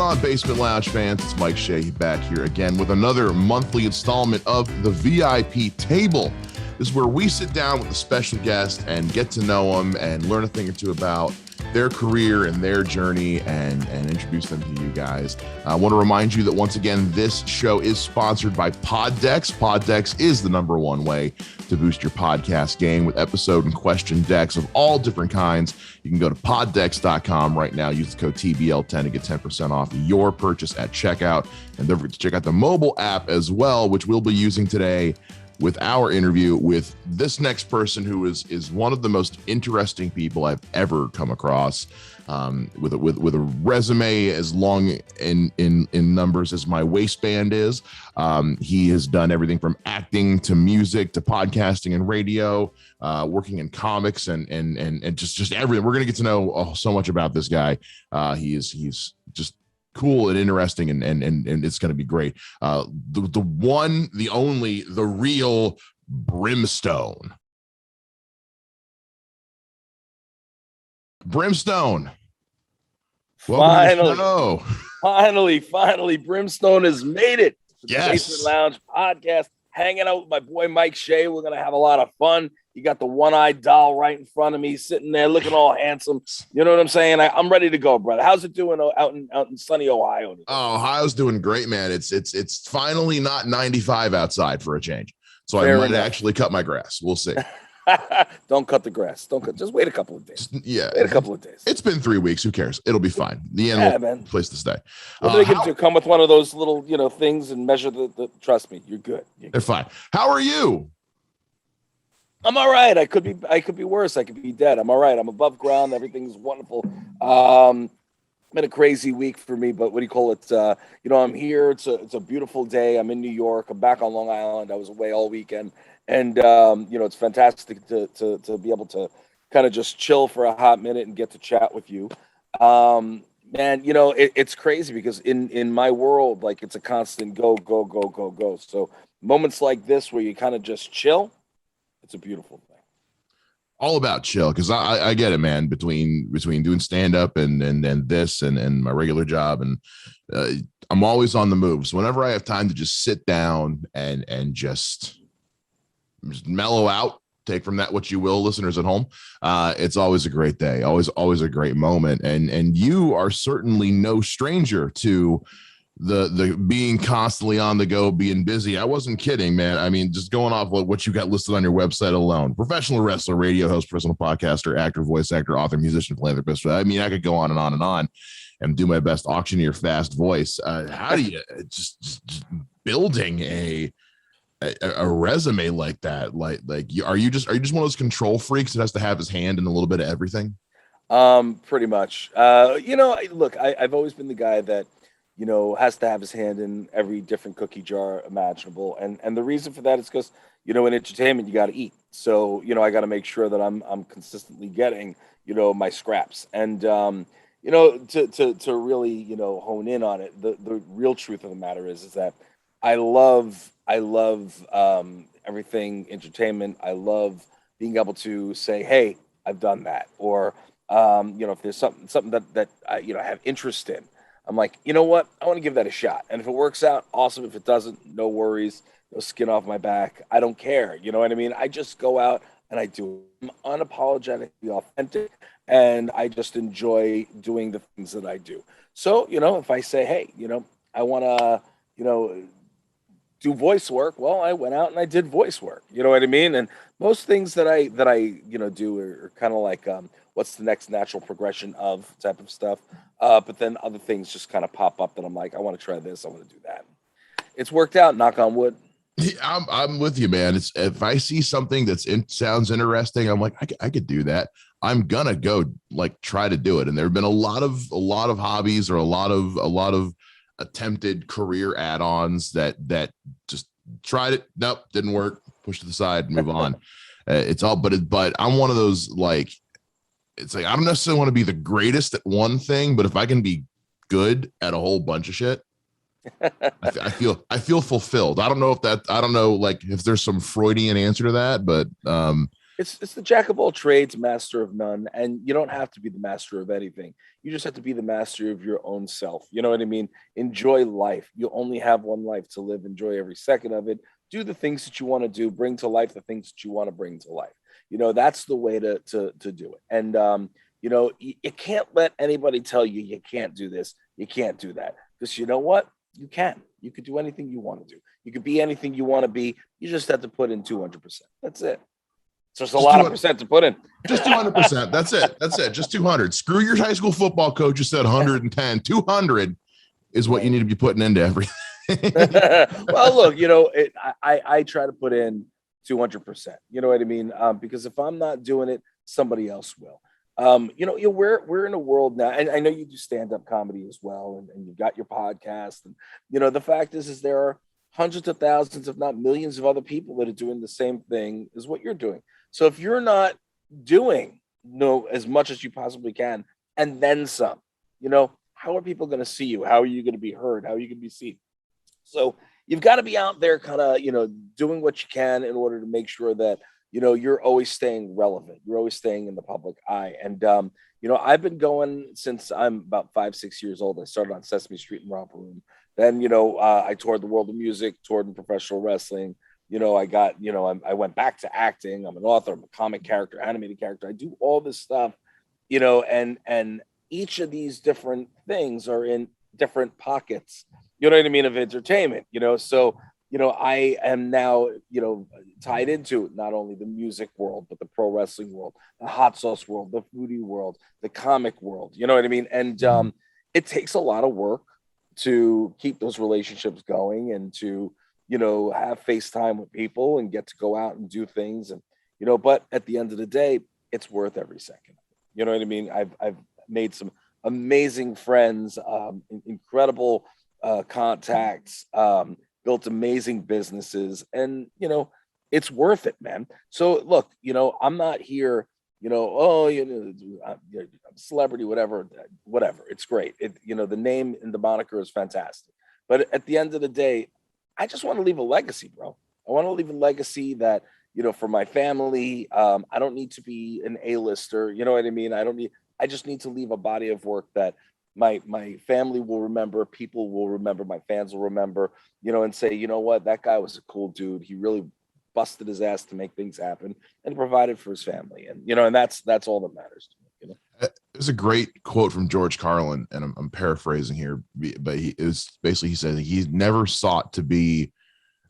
on, Basement Lounge fans? It's Mike Shea back here again with another monthly installment of the VIP Table. This is where we sit down with a special guest and get to know them and learn a thing or two about their career and their journey and introduce them to you guys. I want to remind you that once again, this show is sponsored by PODDECKS. PODDECKS is the #1 way to boost your podcast game with episode and question decks of all different kinds. You can go to poddecks.com right now. Use the code TBL10 to get 10% off your purchase at checkout. And don't forget to check out the mobile app as well, which we'll be using today with our interview with this next person, who is one of the most interesting people I've ever come across, with a resume as long in numbers as my waistband is. He has done everything from acting to music to podcasting and radio, working in comics and just everything. We're gonna get to know so much about this guy. He's just cool and interesting, and it's going to be great. The one, the only, the real Brimstone. Brimstone. Finally, Brimstone has made it to the Yes. Basement Lounge podcast. Hanging out with my boy Mike Shea. We're gonna have a lot of fun. You got the one-eyed doll right in front of me, sitting there looking all handsome. You know what I'm saying? I'm ready to go, brother. How's it doing out in sunny Ohio today? Oh, Ohio's doing great, man. It's finally not 95 outside for a change, so Fair I might enough. actually cut my grass. We'll see. Don't cut the grass. Just wait a couple of days. Yeah, Wait a couple of days. it's been 3 weeks. Who cares? It'll be fine. The animal man. place to stay. What do they give you? Come with one of those little, things and measure the. Trust me, you're good. They're fine. How are you? I'm all right. I could be worse. I could be dead. I'm all right. I'm above ground. Everything's wonderful. Been a crazy week for me, but what do you call it? I'm here. It's a beautiful day. I'm in New York. I'm back on Long Island. I was away all weekend, and it's fantastic to be able to kind of just chill for a hot minute and get to chat with you. Man, it's crazy because in my world, like, it's a constant go, go, go, go, go. So moments like this where you kind of just chill, it's a beautiful thing. All about chill, because I get it, man. Between doing stand up and this and my regular job, and I'm always on the move. So whenever I have time to just sit down and just mellow out, take from that what you will, listeners at home, it's always a great day, always a great moment. And you are certainly no stranger to the being constantly on the go, being busy. I wasn't kidding, man. I mean, just going off what you got listed on your website alone: professional wrestler, radio host, personal podcaster, actor, voice actor, author, musician, philanthropist. I mean, I could go on and on and on and do my best auctioneer fast voice. How do you just building a resume like that? Like are you just one of those control freaks that has to have his hand in a little bit of everything? Pretty much. Look, I've always been the guy that has to have his hand in every different cookie jar imaginable. And the reason for that is because, in entertainment, you got to eat. So, I got to make sure that I'm consistently getting, my scraps. And, to really, hone in on it, the real truth of the matter is that I love everything entertainment. I love being able to say, hey, I've done that. Or, if there's something that I have interest in, I'm like, you know what? I want to give that a shot. And if it works out, awesome. If it doesn't, no worries. No skin off my back. I don't care. You know what I mean? I just go out and I do. I'm unapologetically authentic, and I just enjoy doing the things that I do. So, if I say, hey, I want to, do voice work, well, I went out and I did voice work. You know what I mean? And most things that I do are kind of like, what's the next natural progression of type of stuff. But then other things just kind of pop up that I'm like, I want to try this, I want to do that. It's worked out, knock on wood. Yeah, I'm with you, man. It's, if I see something sounds interesting, I'm like, I could do that. I'm gonna go try to do it. And there have been a lot of hobbies or a lot of attempted career add-ons that just tried it. Nope, didn't work. Push to the side, move on. It's all, but I'm one of those, it's like, I don't necessarily want to be the greatest at one thing, but if I can be good at a whole bunch of shit, I feel fulfilled. I don't know if there's some Freudian answer to that, but It's the jack of all trades, master of none, and you don't have to be the master of anything. You just have to be the master of your own self. You know what I mean? Enjoy life. You only have one life to live. Enjoy every second of it. Do the things that you want to do. Bring to life the things that you want to bring to life. That's the way to do it. And you can't let anybody tell you you can't do this, you can't do that, because you know what? You can. You could do anything you want to do. You could be anything you want to be. You just have to put in 200%. That's it. So it's a lot of percent to put in. Just 200%. That's it. That's it. Just 200. Screw your high school football coach who said 110. 200 is what you need to be putting into everything. Well, look, I try to put in 200%. You know what I mean? Because if I'm not doing it, somebody else will. We're in a world now, and I know you do stand-up comedy as well, and you've got your podcast. And the fact is there are hundreds of thousands, if not millions, of other people that are doing the same thing as what you're doing. So if you're not doing as much as you possibly can, and then some, how are people going to see you? How are you going to be heard? How are you going to be seen? So you've got to be out there kind of, doing what you can in order to make sure that, you're always staying relevant. You're always staying in the public eye. And, I've been going since I'm about 5-6 years old. I started on Sesame Street and Romper Room. Then, I toured the world of music, toured in professional wrestling. I went back to acting. I'm an author, I'm a comic character, animated character. I do all this stuff, and each of these different things are in different pockets, of entertainment, so, I am now, tied into not only the music world, but the pro wrestling world, the hot sauce world, the foodie world, the comic world, and it takes a lot of work to keep those relationships going and to, have FaceTime with people and get to go out and do things. And, but at the end of the day, it's worth every second. You know what I mean? I've made some amazing friends, incredible contacts, built amazing businesses, and, it's worth it, man. So look, I'm not here, I'm a celebrity, whatever. It's great. The name and the moniker is fantastic. But at the end of the day, I just want to leave a legacy, bro. I want to leave a legacy that, for my family. I don't need to be an A-lister. You know what I mean? I just need to leave a body of work that my family will remember, people will remember, my fans will remember, and say, you know what, that guy was a cool dude. He really busted his ass to make things happen and provided for his family. And, and that's all that matters to me. There's a great quote from George Carlin, and I'm paraphrasing here, but he said he never sought to be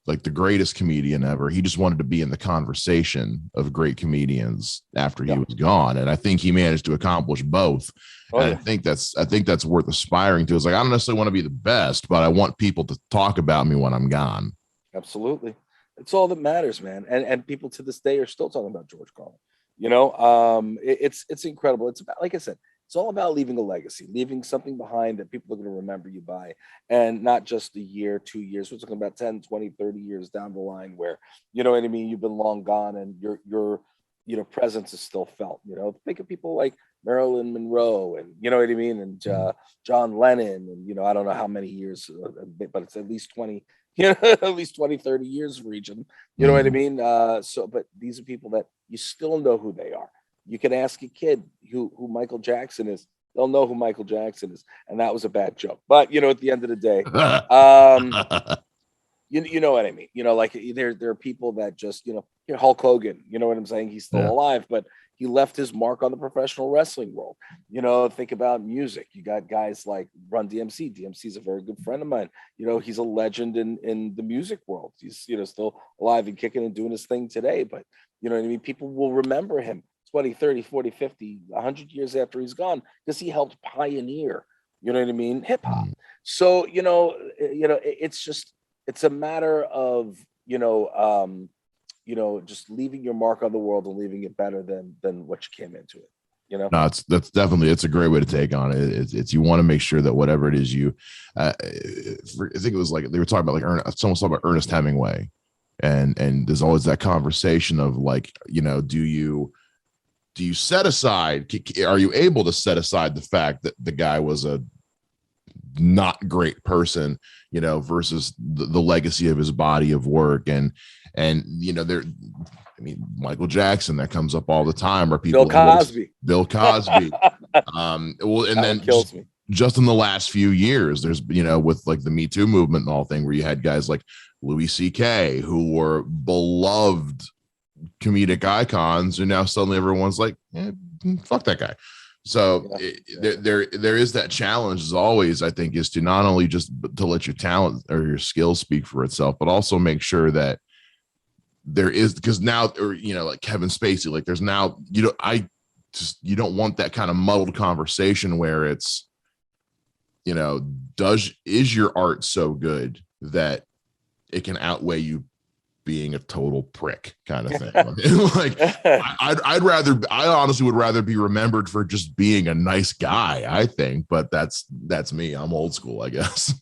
like the greatest comedian ever. He just wanted to be in the conversation of great comedians after he was gone. And I think he managed to accomplish both. I think that's worth aspiring to. It's like, I don't necessarily want to be the best, but I want people to talk about me when I'm gone. Absolutely. It's all that matters, man. And people to this day are still talking about George Carlin. It's incredible. It's about, like I said, it's all about leaving a legacy, leaving something behind that people are going to remember you by, and not just a year, 2 years. We're talking about 10, 20, 30 years down the line where, you've been long gone and your presence is still felt. Think of people like Marilyn Monroe and, and John Lennon, and, I don't know how many years, but it's at least 20, at least 20, 30 years for each of them. You know what I mean? But these are people that you still know who they are. You can ask a kid who Michael Jackson is. They'll know who Michael Jackson is. And that was a bad joke. But, at the end of the day, you know what I mean? Like there are people that just, Hulk Hogan, you know what I'm saying? He's still alive, but he left his mark on the professional wrestling world. Think about music. You got guys like Run DMC. DMC is a very good friend of mine. He's a legend in the music world. He's, still alive and kicking and doing his thing today. But, you know what I mean? People will remember him 20, 30, 40, 50, 100 years after he's gone, because he helped pioneer, hip hop. So, it's a matter of, just leaving your mark on the world and leaving it better than what you came into it. No, it's a great way to take on it. It's you want to make sure that whatever it is I think it was like they were talking about someone talking about Ernest Hemingway, and there's always that conversation of like, do you set aside, are you able to set aside the fact that the guy was a not great person, versus the legacy of his body of work, and there I mean, Michael Jackson, that comes up all the time, where Bill people Cosby. Bill Cosby. Well, and That then one kills me. just in the last few years, there's, with like the Me Too movement and all thing, where you had guys like Louis C.K. who were beloved comedic icons, and now suddenly everyone's like, fuck that guy. So there is that challenge, as always, I think, is to not only just to let your talent or your skills speak for itself, but also make sure that there is, because now, or like Kevin Spacey, like there's now, you don't want that kind of muddled conversation where it's, is your art so good that it can outweigh you being a total prick kind of thing. Like I honestly would rather be remembered for just being a nice guy, I think, but that's me. I'm old school, I guess.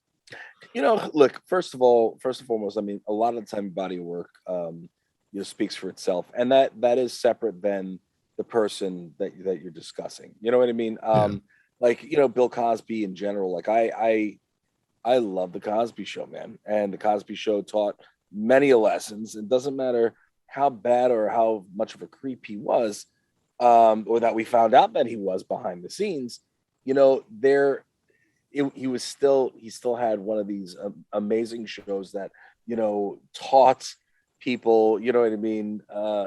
Look, first and foremost, I mean, a lot of the time body of work speaks for itself, and that is separate than the person that you're discussing. You know what I mean? Like, Bill Cosby in general, like I love the Cosby Show, man. And the Cosby Show taught many lessons. It doesn't matter how bad or how much of a creep he was, or that we found out that he was behind the scenes. He still had one of these amazing shows that taught people, you know what I mean,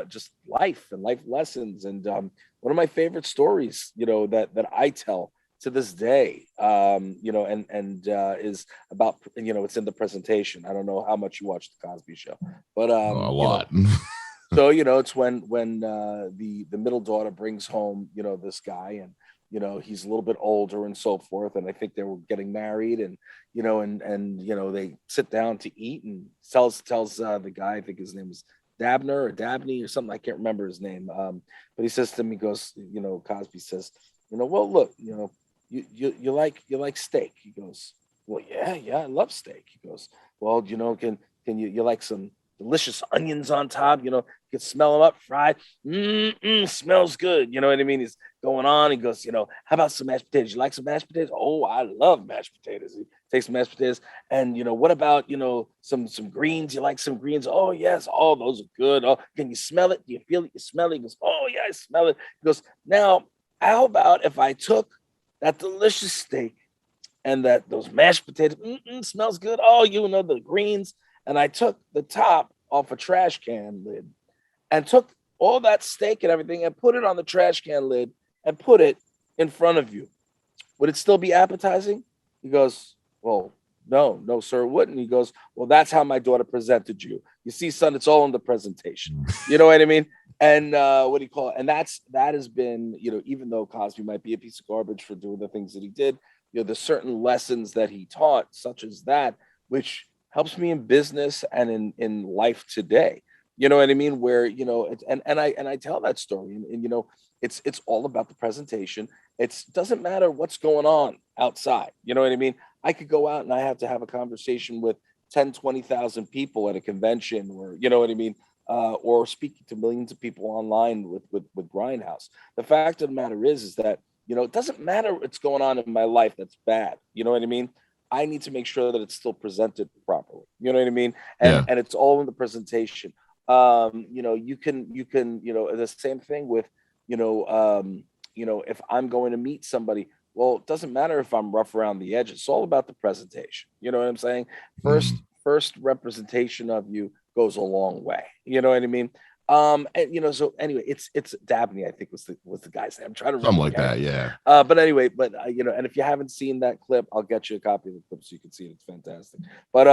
just life and life lessons. And one of my favorite stories, that I tell to this day, is about, it's in the presentation. I don't know how much you watch the Cosby Show, but a lot. So it's when the middle daughter brings home this guy, and he's a little bit older and so forth, and I think they were getting married, and they sit down to eat, and tells the guy, I think his name is Dabner or Dabney or something, I can't remember his name, but he says to him, he goes, Cosby says, well, look, you like steak? He goes, well, yeah, I love steak. He goes, well, can you like some delicious onions on top? You can smell them up, fried. Smells good. You know what I mean? He's going on. He goes, how about some mashed potatoes? You like some mashed potatoes? Oh, I love mashed potatoes. He takes some mashed potatoes. And, what about, some greens? You like some greens? Oh, yes. Oh, those are good. Oh, can you smell it? Do you feel it? You smell it? He goes, oh, yeah, I smell it. He goes, now, how about if I took that delicious steak and those mashed potatoes, smells good. Oh, the greens. And I took the top off a trash can lid and took all that steak and everything and put it on the trash can lid and put it in front of you. Would it still be appetizing? He goes, well, no, sir, it wouldn't. He goes, well, that's how my daughter presented you. You see, son, it's all in the presentation. You know what I mean? And what do you call it? And that has been, even though Cosby might be a piece of garbage for doing the things that he did, there's certain lessons that he taught, such as that, which helps me in business and in life today. You know what I mean? Where, and I tell that story, and it's all about the presentation. It doesn't matter what's going on outside. You know what I mean? I could go out and I have to have a conversation with 10, 20,000 people at a convention, or, you know what I mean? Or speaking to millions of people online with Grindhouse. The fact of the matter is that, it doesn't matter what's going on in my life that's bad. You know what I mean? I need to make sure that it's still presented properly. You know what I mean? And it's all in the presentation. You can, the same thing with, if I'm going to meet somebody, well, it doesn't matter if I'm rough around the edge. It's all about the presentation. You know what I'm saying? First representation of you goes a long way. You know what I mean? And so anyway, it's Dabney, I think was the guy's name. I'm trying to remember. Something like that, yeah. But anyway, and if you haven't seen that clip, I'll get you a copy of the clip so you can see it. It's fantastic. But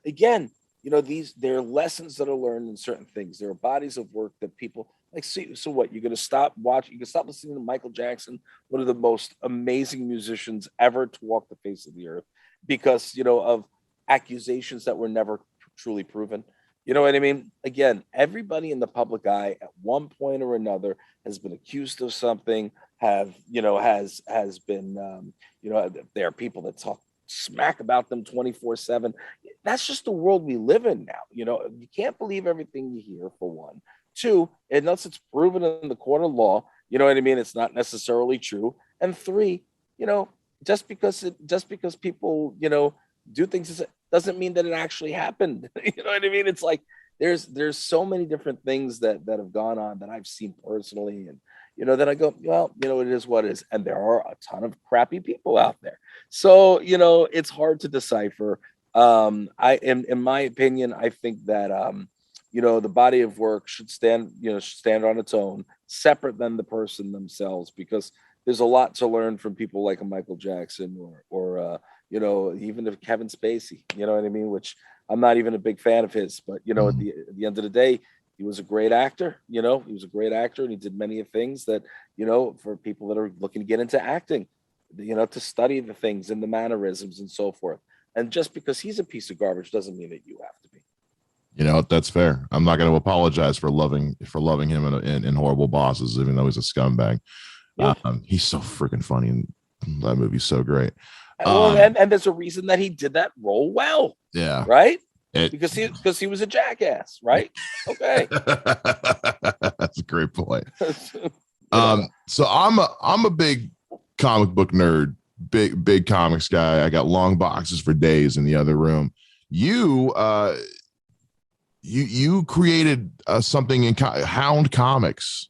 again, there are lessons that are learned in certain things. There are bodies of work that people like see. So what? You're gonna stop watching? You can stop listening to Michael Jackson, one of the most amazing musicians ever to walk the face of the earth, because of accusations that were never truly proven. You know what I mean? Again, everybody in the public eye at one point or another has been accused of something, has been, there are people that talk smack about them 24/7. That's just the world we live in now. You can't believe everything you hear, for one. Two, unless it's proven in the court of law, you know what I mean? It's not necessarily true. And three, just because people, do things doesn't mean that it actually happened. You know what I mean? It's like there's so many different things that have gone on that I've seen personally, and then I go, well, it is what it is, and there are a ton of crappy people out there. So it's hard to decipher. I in my opinion, I think that the body of work should stand on its own, separate than the person themselves, because there's a lot to learn from people like a Michael Jackson or even if Kevin Spacey, you know what I mean? Which I'm not even a big fan of his, but at the end of the day, he was a great actor. He was a great actor, and he did many of things that for people that are looking to get into acting, to study the things and the mannerisms and so forth. And just because he's a piece of garbage doesn't mean that you have to be. That's fair. I'm not going to apologize for loving him in Horrible Bosses, even though he's a scumbag. Yeah. He's so freaking funny, and that movie's so great. Well, and there's a reason that he did that role well. Yeah. Right. Because he was a jackass. Right. Okay. That's a great point. So I'm a big comic book nerd, big comics guy. I got long boxes for days in the other room. You created something in Hound Comics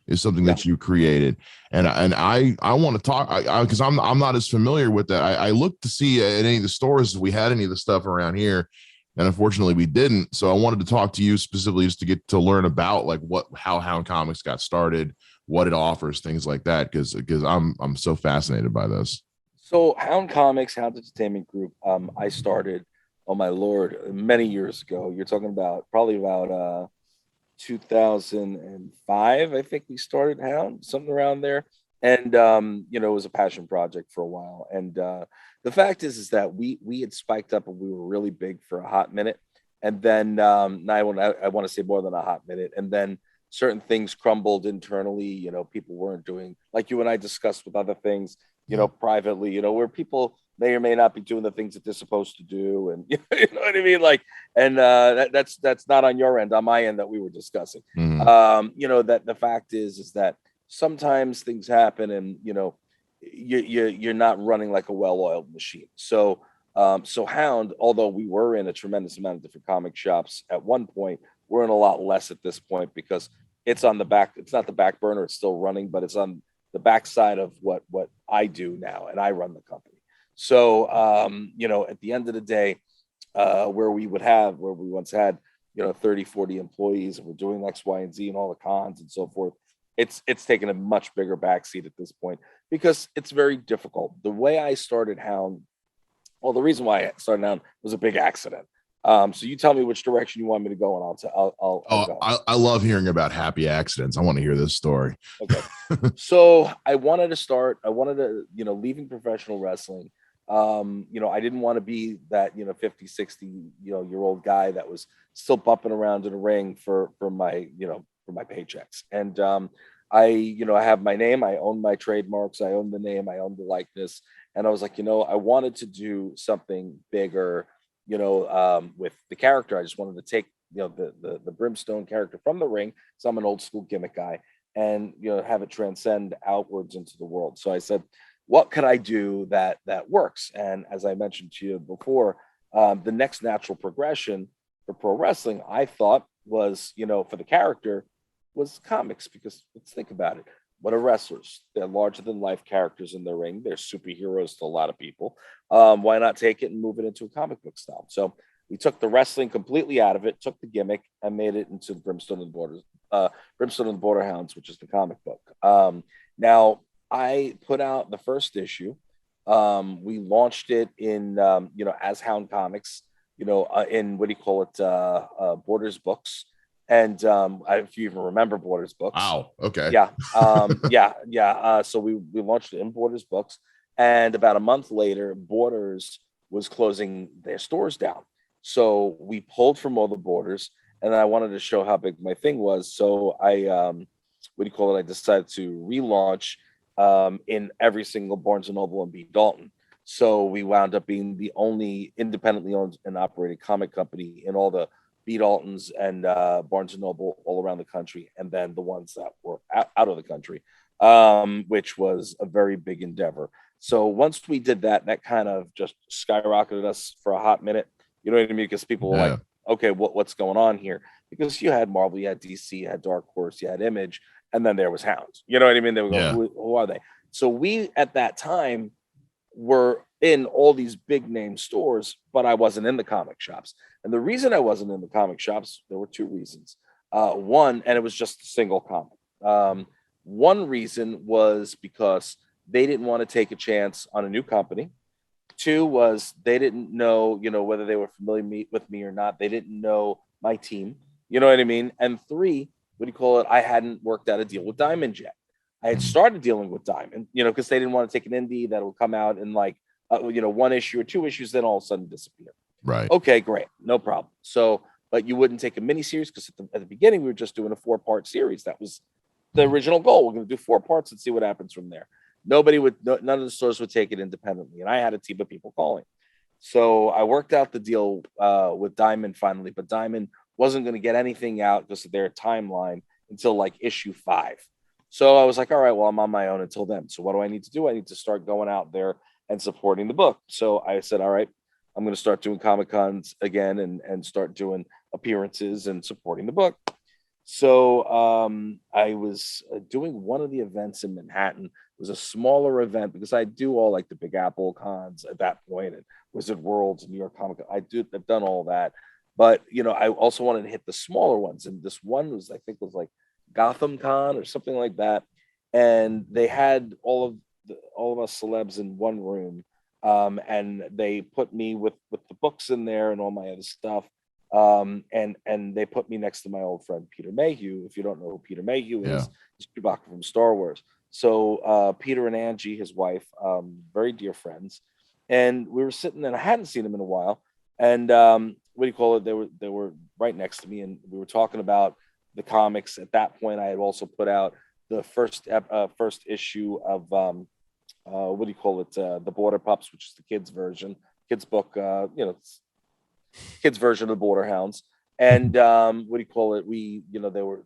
is something that you created, and I want to talk because I'm not as familiar with that. I looked to see at any of the stores if we had any of the stuff around here, and unfortunately we didn't. So I wanted to talk to you specifically just to get to learn about like how Hound Comics got started, what it offers, things like that, because I'm so fascinated by this. So Hound Comics, Hound Entertainment Group, I started, oh my Lord, many years ago. You're talking about probably about 2005, I think we started Hound, something around there. And it was a passion project for a while. And the fact is that we had spiked up and we were really big for a hot minute. And then I want to say more than a hot minute. And then certain things crumbled internally. People weren't doing, like you and I discussed with other things, privately, where people may or may not be doing the things that they're supposed to do. And you know what I mean? Like, and that's not on your end, on my end that we were discussing. That the fact is that sometimes things happen and, you're not running like a well-oiled machine. So Hound, although we were in a tremendous amount of different comic shops at one point, we're in a lot less at this point because it's on the back. It's not the back burner. It's still running, but it's on the backside of what I do now. And I run the company. So, at the end of the day, where we once had, 30, 40 employees and we're doing X, Y, and Z and all the cons and so forth. It's taken a much bigger backseat at this point because it's very difficult. The way I started Hound, well, the reason why I started Hound was a big accident. So you tell me which direction you want me to go, and I'll go. I love hearing about happy accidents. I want to hear this story. Okay. So I wanted to, leaving professional wrestling. I didn't want to be that, 50, 60, year old guy that was still bumping around in a ring for my paychecks. And, I have my name, I own my trademarks, I own the name, I own the likeness. And I was like, I wanted to do something bigger, with the character. I just wanted to take, the Brimstone character from the ring. So I'm an old school gimmick guy and, have it transcend outwards into the world. So I said, what could I do that works? And as I mentioned to you before, the next natural progression for pro wrestling, I thought was, for the character was comics, because let's think about it. What are wrestlers? They're larger than life characters in the ring. They're superheroes to a lot of people. Why not take it and move it into a comic book style? So we took the wrestling completely out of it, took the gimmick and made it into Brimstone and the Border Hounds, which is the comic book. Now I put out the first issue. We launched it in, as Hound Comics, in Borders Books. And if you even remember Borders Books. Wow. Okay. Yeah. So we launched it in Borders Books. And about a month later, Borders was closing their stores down. So we pulled from all the Borders. And I wanted to show how big my thing was. So I decided to relaunch in every single Barnes & Noble and B. Dalton. So we wound up being the only independently owned and operated comic company in all the B. Daltons and Barnes & Noble all around the country, and then the ones that were out of the country, which was a very big endeavor. So once we did that, that kind of just skyrocketed us for a hot minute. You know what I mean? Because people were like, okay, what's going on here? Because you had Marvel, you had DC, you had Dark Horse, you had Image, and then there was Hounds. You know what I mean? They would go, Yeah. who are they? So we at that time were in all these big name stores, but I wasn't in the comic shops. And the reason I wasn't in the comic shops, there were two reasons. One, and it was just a single comic. One reason was because they didn't want to take a chance on a new company. Two was they didn't know, whether they were familiar with me or not. They didn't know my team. You know what I mean? And three, what do you call it? I hadn't worked out a deal with Diamond yet. I had started dealing with Diamond, because they didn't want to take an indie that will come out in like, one issue or two issues, then all of a sudden disappear. Right. Okay, great. No problem. So, but you wouldn't take a mini series because at the beginning, we were just doing a 4-part series. That was the original goal. We're going to do 4 parts and see what happens from there. None of the stores would take it independently. And I had a team of people calling. So I worked out the deal with Diamond finally, but Diamond wasn't going to get anything out because of their timeline until like issue 5. So I was like, all right, well, I'm on my own until then. So what do I need to do? I need to start going out there and supporting the book. So I said, all right, I'm going to start doing Comic Cons again and start doing appearances and supporting the book. So I was doing one of the events in Manhattan. It was a smaller event because I do all like the Big Apple cons at that point, and Wizard Worlds and New York Comic Con. I've done all that. But, I also wanted to hit the smaller ones. And this one was, I think, was like Gotham Con or something like that. And they had all of us celebs in one room. And they put me with the books in there and all my other stuff. And they put me next to my old friend Peter Mayhew. If you don't know who Peter Mayhew is, he's Chewbacca from Star Wars. So Peter and Angie, his wife, very dear friends, and we were sitting there. And I hadn't seen him in a while, and what do you call it? They were right next to me, and we were talking about the comics. At that point, I had also put out the first issue of what do you call it? The Border Pups, which is the kids book. Kids version of the Border Hounds. And what do you call it? We were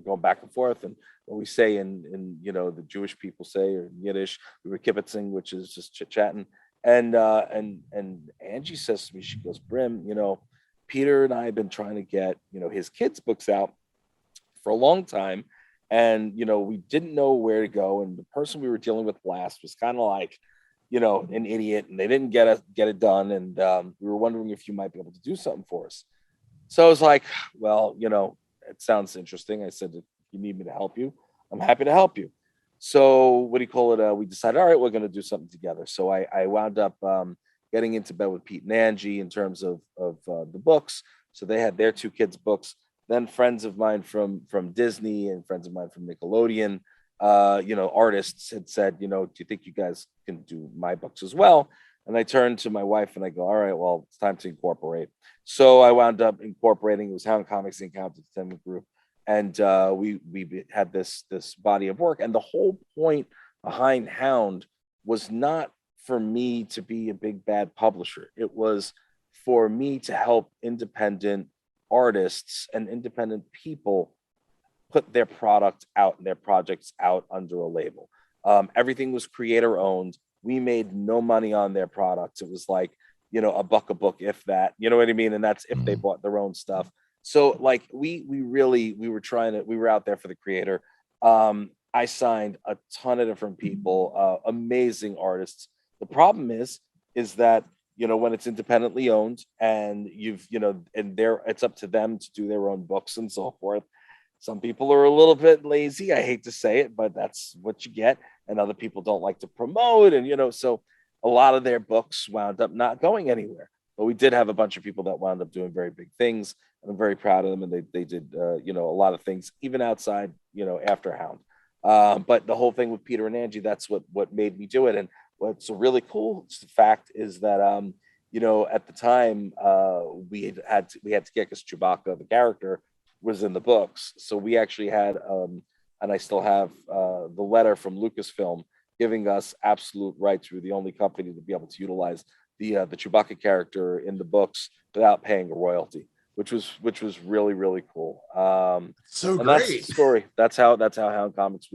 going back and forth, and what we say in the Jewish people say, or in Yiddish, we were kibitzing, which is just chit chatting. And Angie says to me, she goes, Brim, Peter and I have been trying to get his kids' books out for a long time, and we didn't know where to go. And the person we were dealing with last was kind of like, an idiot, and they didn't get it done. And we were wondering if you might be able to do something for us. So I was like, well, it sounds interesting. I said, if you need me to help you, I'm happy to help you. So what do you call it? We decided, all right, we're going to do something together. So I wound up getting into bed with Pete and Angie in terms of the books. So they had their 2 kids' books. Then friends of mine from Disney and friends of mine from Nickelodeon, artists had said, do you think you guys can do my books as well? And I turned to my wife and I go, all right, well, it's time to incorporate. So I wound up incorporating. It was Hound Comics Inc. Entertainment Group. And we had this body of work. And the whole point behind Hound was not for me to be a big bad publisher. It was for me to help independent artists and independent people put their product out and their projects out under a label. Everything was creator owned. We made no money on their products. It was like, $1 a book, if that, you know what I mean? And that's if they bought their own stuff. So like we were out there for the creator. I signed a ton of different people, amazing artists. The problem is that, when it's independently owned and it's up to them to do their own books and so forth. Some people are a little bit lazy. I hate to say it, but that's what you get. And other people don't like to promote. And, so a lot of their books wound up not going anywhere. But we did have a bunch of people that wound up doing very big things. And I'm very proud of them. And they did, a lot of things, even outside, after Hound. But the whole thing with Peter and Angie, that's what made me do it. And what's a really cool fact is that, at the time, we had to get, because Chewbacca, the character, was in the books. So we actually had, and I still have the letter from Lucasfilm giving us absolute rights. We're the only company to be able to utilize the Chewbacca character in the books without paying a royalty, which was really, really cool. So and great. That's the story. That's how Hound Comics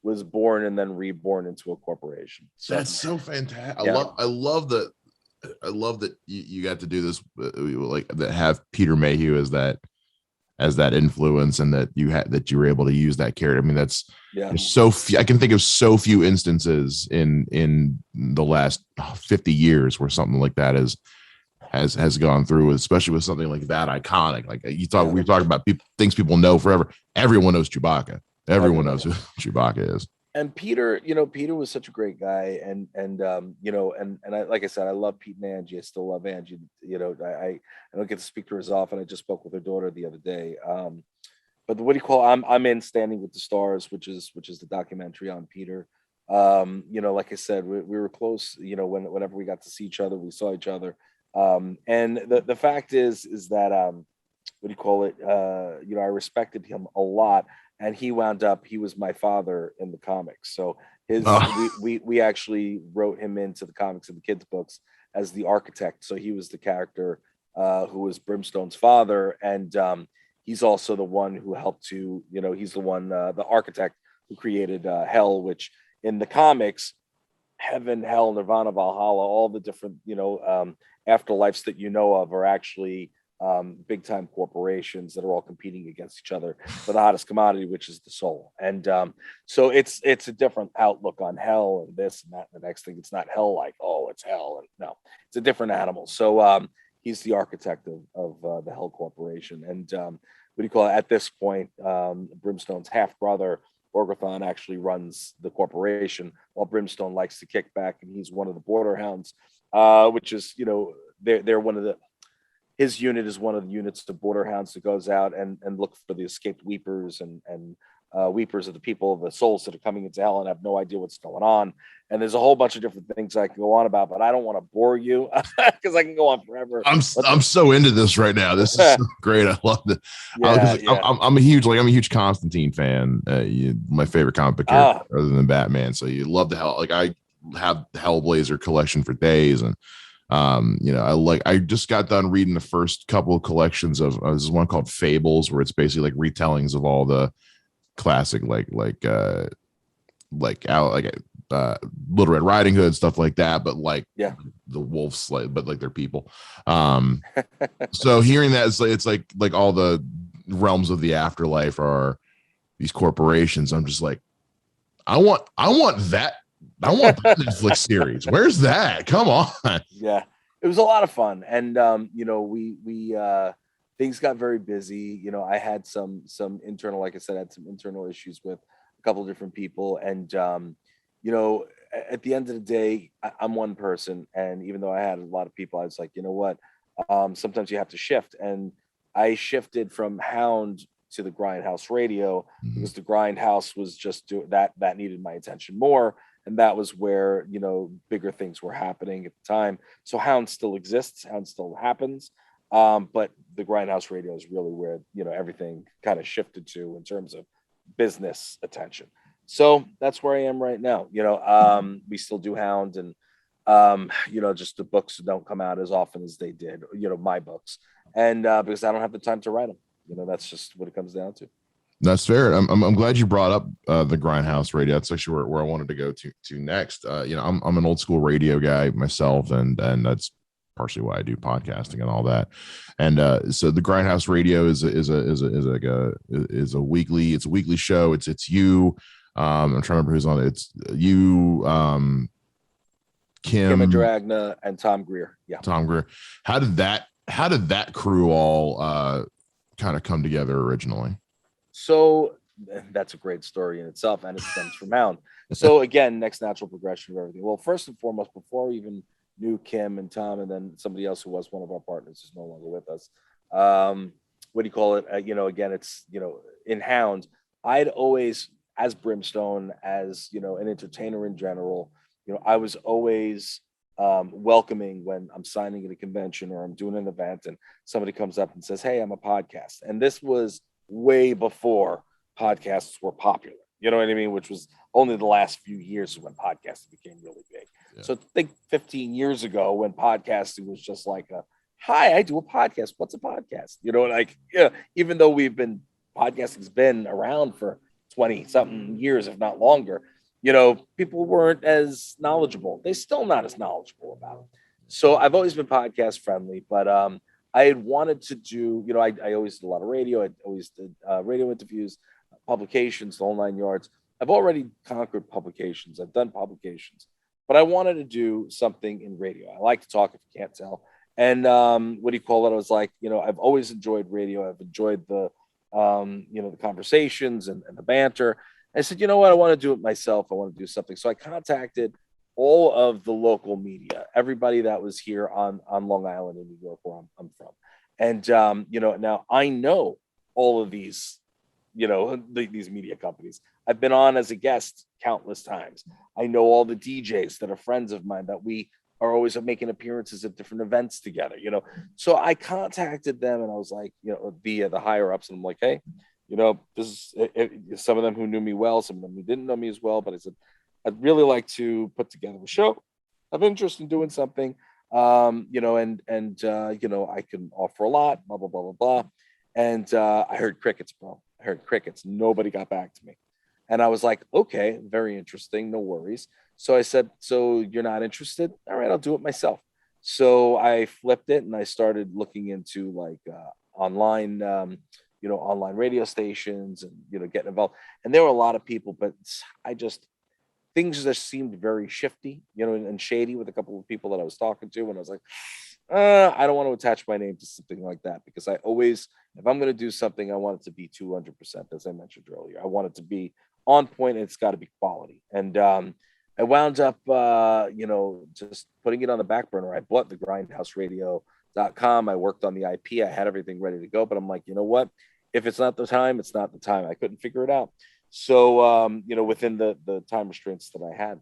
was born and then reborn into a corporation. So, that's so fantastic. Yeah. I love I love that you got to do this, like that, have Peter Mayhew as that influence, and that you were able to use that character. I mean, that's there's so few, I can think of so few instances in the last 50 years where something like that has gone through, especially with something like that iconic. Like we were talking about things people know forever. Everyone knows Chewbacca. Everyone knows who Chewbacca is. And Peter, Peter was such a great guy, and I, like I said, I love Pete and Angie. I still love Angie. I don't get to speak to her as often. I just spoke with her daughter the other day. But what do you call? I'm in Standing with the Stars, which is the documentary on Peter. Like I said, we were close. Whenever we got to see each other, we saw each other. And the fact is that what do you call it? I respected him a lot. And he was my father in the comics. So we actually wrote him into the comics and the kids' books as the architect. So he was the character who was Brimstone's father. And he's also the one who helped to, he's the one, the architect who created Hell, which in the comics, heaven, hell, Nirvana, Valhalla, all the different, afterlives that you know of are actually big time corporations that are all competing against each other for the hottest commodity, which is the soul. And so it's a different outlook on hell and this and that and the next thing. It's not hell like, oh, it's hell. And no, it's a different animal. So he's the architect of the Hell Corporation. And what do you call it? At this point, Brimstone's half brother Orgothon actually runs the corporation, while Brimstone likes to kick back, and he's one of the border hounds, which is, they're one of the, his unit is one of the units of border hounds that goes out and look for the escaped weepers and weepers of the people of the souls that are coming into hell and have no idea what's going on. And there's a whole bunch of different things I can go on about, but I don't want to bore you because I can go on forever. I'm so into this right now. This is so great. I love it. I'm a huge Constantine fan. My favorite comic book character other than Batman. So you love the Hell. Like I have the Hellblazer collection for days, and I just got done reading the first couple of collections of there's one called Fables, where it's basically like retellings of all the classic Little Red Riding Hood, stuff like that, but the wolves, but like they're people. So hearing that, it's like all the realms of the afterlife are these corporations. I'm just like, I want that. I want that Netflix series. Where's that? Come on. Yeah, it was a lot of fun, and we things got very busy. I had some internal, like I said, I had some internal issues with a couple of different people, and at the end of the day, I'm one person, and even though I had a lot of people, I was like, you know what? Sometimes you have to shift, and I shifted from Hound to the Grindhouse Radio because the Grindhouse was just that needed my attention more. And that was where, bigger things were happening at the time. So Hound still exists. Hound still happens. But the Grindhouse Radio is really where, everything kind of shifted to in terms of business attention. So that's where I am right now. We still do Hound, and, just the books don't come out as often as they did, my books. And because I don't have the time to write them, that's just what it comes down to. That's fair. I'm glad you brought up the Grindhouse Radio. That's actually where I wanted to go to next. I'm an old school radio guy myself, and that's partially why I do podcasting and all that. And so the Grindhouse Radio is a weekly show. It's you. I'm trying to remember who's on it. It's you, Kim Dragna, and Tom Greer. Yeah, Tom Greer. How did that crew all kind of come together originally? So that's a great story in itself, and it stems from Hound. So again, next natural progression of everything. Well, first and foremost, before I even knew Kim and Tom, and then somebody else who was one of our partners is no longer with us. What do you call it? Again, it's in Hound, I'd always, as Brimstone, as an entertainer in general, I was always welcoming when I'm signing at a convention or I'm doing an event, and somebody comes up and says, "Hey, I'm a podcast," and this was way before podcasts were popular, you know what I mean? Which was only the last few years when podcasting became really big. Yeah. So think 15 years ago when podcasting was just like hi, I do a podcast. What's a podcast? Even though podcasting's been around for 20 something years, if not longer, people weren't as knowledgeable. They're still not as knowledgeable about it. So I've always been podcast friendly, but I had wanted to do, I always did a lot of radio. I always did radio interviews, publications, the whole 9 yards. I've already conquered publications. I've done publications, but I wanted to do something in radio. I like to talk, if you can't tell. And what do you call it? I was like, I've always enjoyed radio. I've enjoyed the conversations and the banter. I said, you know what? I want to do it myself. I want to do something. So I contacted all of the local media, everybody that was here on Long Island in New York, where I'm from. And now I know all of these, these media companies. I've been on as a guest countless times. I know all the DJs that are friends of mine that we are always making appearances at different events together. So I contacted them and I was like, via the higher ups, and I'm like, hey, this is some of them who knew me well, some of them who didn't know me as well, but I said, I'd really like to put together a show of interest in doing something, I can offer a lot, blah, blah, blah, blah, blah. And I heard crickets, bro. I heard crickets. Nobody got back to me. And I was like, okay, very interesting. No worries. So I said, so you're not interested? All right, I'll do it myself. So I flipped it and I started looking into online, online radio stations and, getting involved. And there were a lot of people, but things just seemed very shifty, and shady with a couple of people that I was talking to. And I was like, I don't want to attach my name to something like that, because I always, if I'm going to do something, I want it to be 200%, as I mentioned earlier. I want it to be on point and it's got to be quality. And I wound up, just putting it on the back burner. I bought the grindhouseradio.com. I worked on the IP. I had everything ready to go, but I'm like, you know what? If it's not the time, it's not the time. I couldn't figure it out. So, within the time restraints that I had.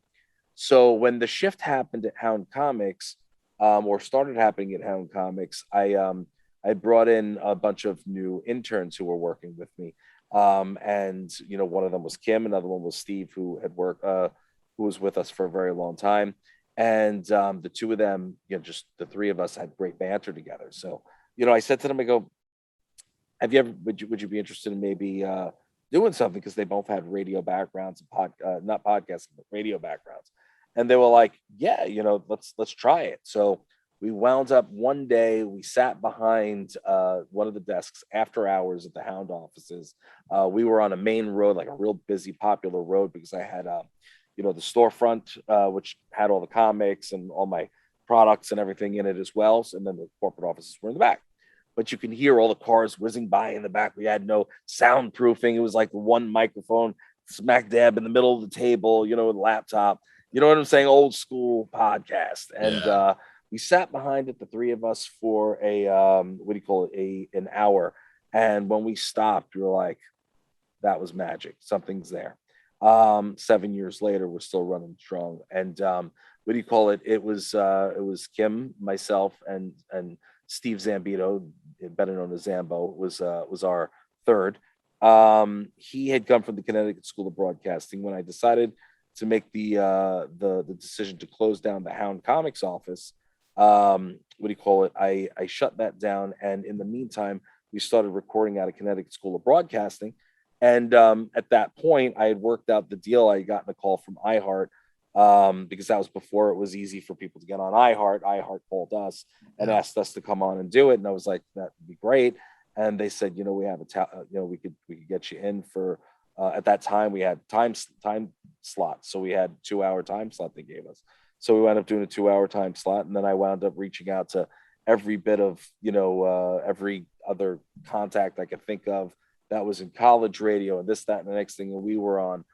So when the shift happened at Hound Comics, or started happening at Hound Comics, I brought in a bunch of new interns who were working with me. And one of them was Kim, another one was Steve, who had worked, who was with us for a very long time. And the two of them, just the three of us had great banter together. So, I said to them, I go, have you ever, would you be interested in maybe doing something, because they both had radio backgrounds and not podcasting, but radio backgrounds. And they were like, yeah, let's try it. So we wound up one day, we sat behind one of the desks after hours at the Hound offices. We were on a main road, like a real busy, popular road, because I had, the storefront, which had all the comics and all my products and everything in it as well. So, and then the corporate offices were in the back. But you can hear all the cars whizzing by in the back. We had no soundproofing. It was like one microphone smack dab in the middle of the table, with a laptop. You know what I'm saying? Old school podcast. And we sat behind it, the three of us, for an hour. And when we stopped, we were like, that was magic. Something's there. 7 years later, we're still running strong. And it was Kim, myself, and Steve Zambito, better known as Zambo, was our third. He had come from the Connecticut School of Broadcasting. When I decided to make the decision to close down the Hound Comics office, I shut that down. And in the meantime, we started recording out of Connecticut School of Broadcasting. And at that point, I had worked out the deal. I got a call from iHeart, because that was before it was easy for people to get on iHeart. iHeart called us and asked us to come on and do it. And I was like, that'd be great. And they said, we have we could get you in for, at that time we had time slots. So we had 2-hour time slot they gave us. So we wound up doing a 2-hour time slot. And then I wound up reaching out to every bit of, every other contact I could think of that was in college radio and this, that, and the next thing. And we were on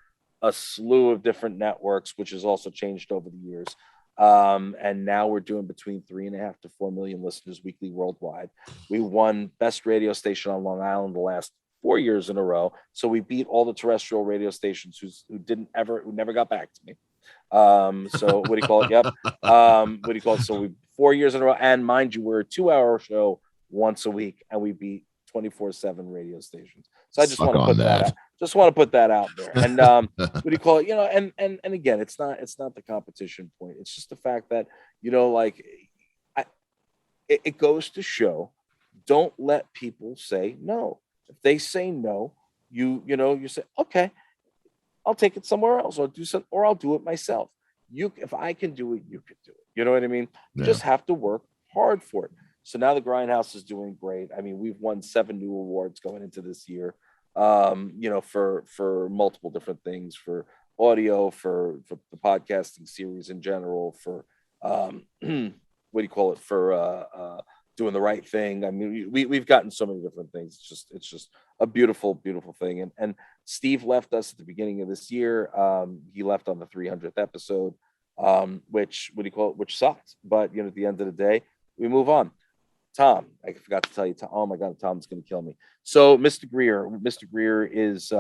a slew of different networks, which has also changed over the years. And now we're doing between 3.5 to 4 million listeners weekly worldwide. We won best radio station on Long Island the last 4 years in a row. So we beat all the terrestrial radio stations who never got back to me. So what do you call it? Yep. So we 4 years in a row. And mind you, we're a 2-hour show once a week, and we beat 24/7 radio stations. So I just want to put that out. Just want to put that out there. And and again, it's not the competition point. It's just the fact that, it goes to show, don't let people say no. If they say no, you say, okay, I'll take it somewhere else, or do something, or I'll do it myself. If I can do it, you can do it. You know what I mean? You Yeah. just have to work hard for it. So now the Grindhouse is doing great. I mean, we've won 7 new awards going into this year. For multiple different things, for audio, for the podcasting series in general, for what do you call it, for doing the right thing. I mean, we've gotten so many different things. It's just a beautiful, beautiful thing. And Steve left us at the beginning of this year. He left on the 300th episode, which what do you call it, which sucked. But at the end of the day, we move on. Tom, I forgot to tell you. Oh my God, Tom's going to kill me. So Mr. Greer is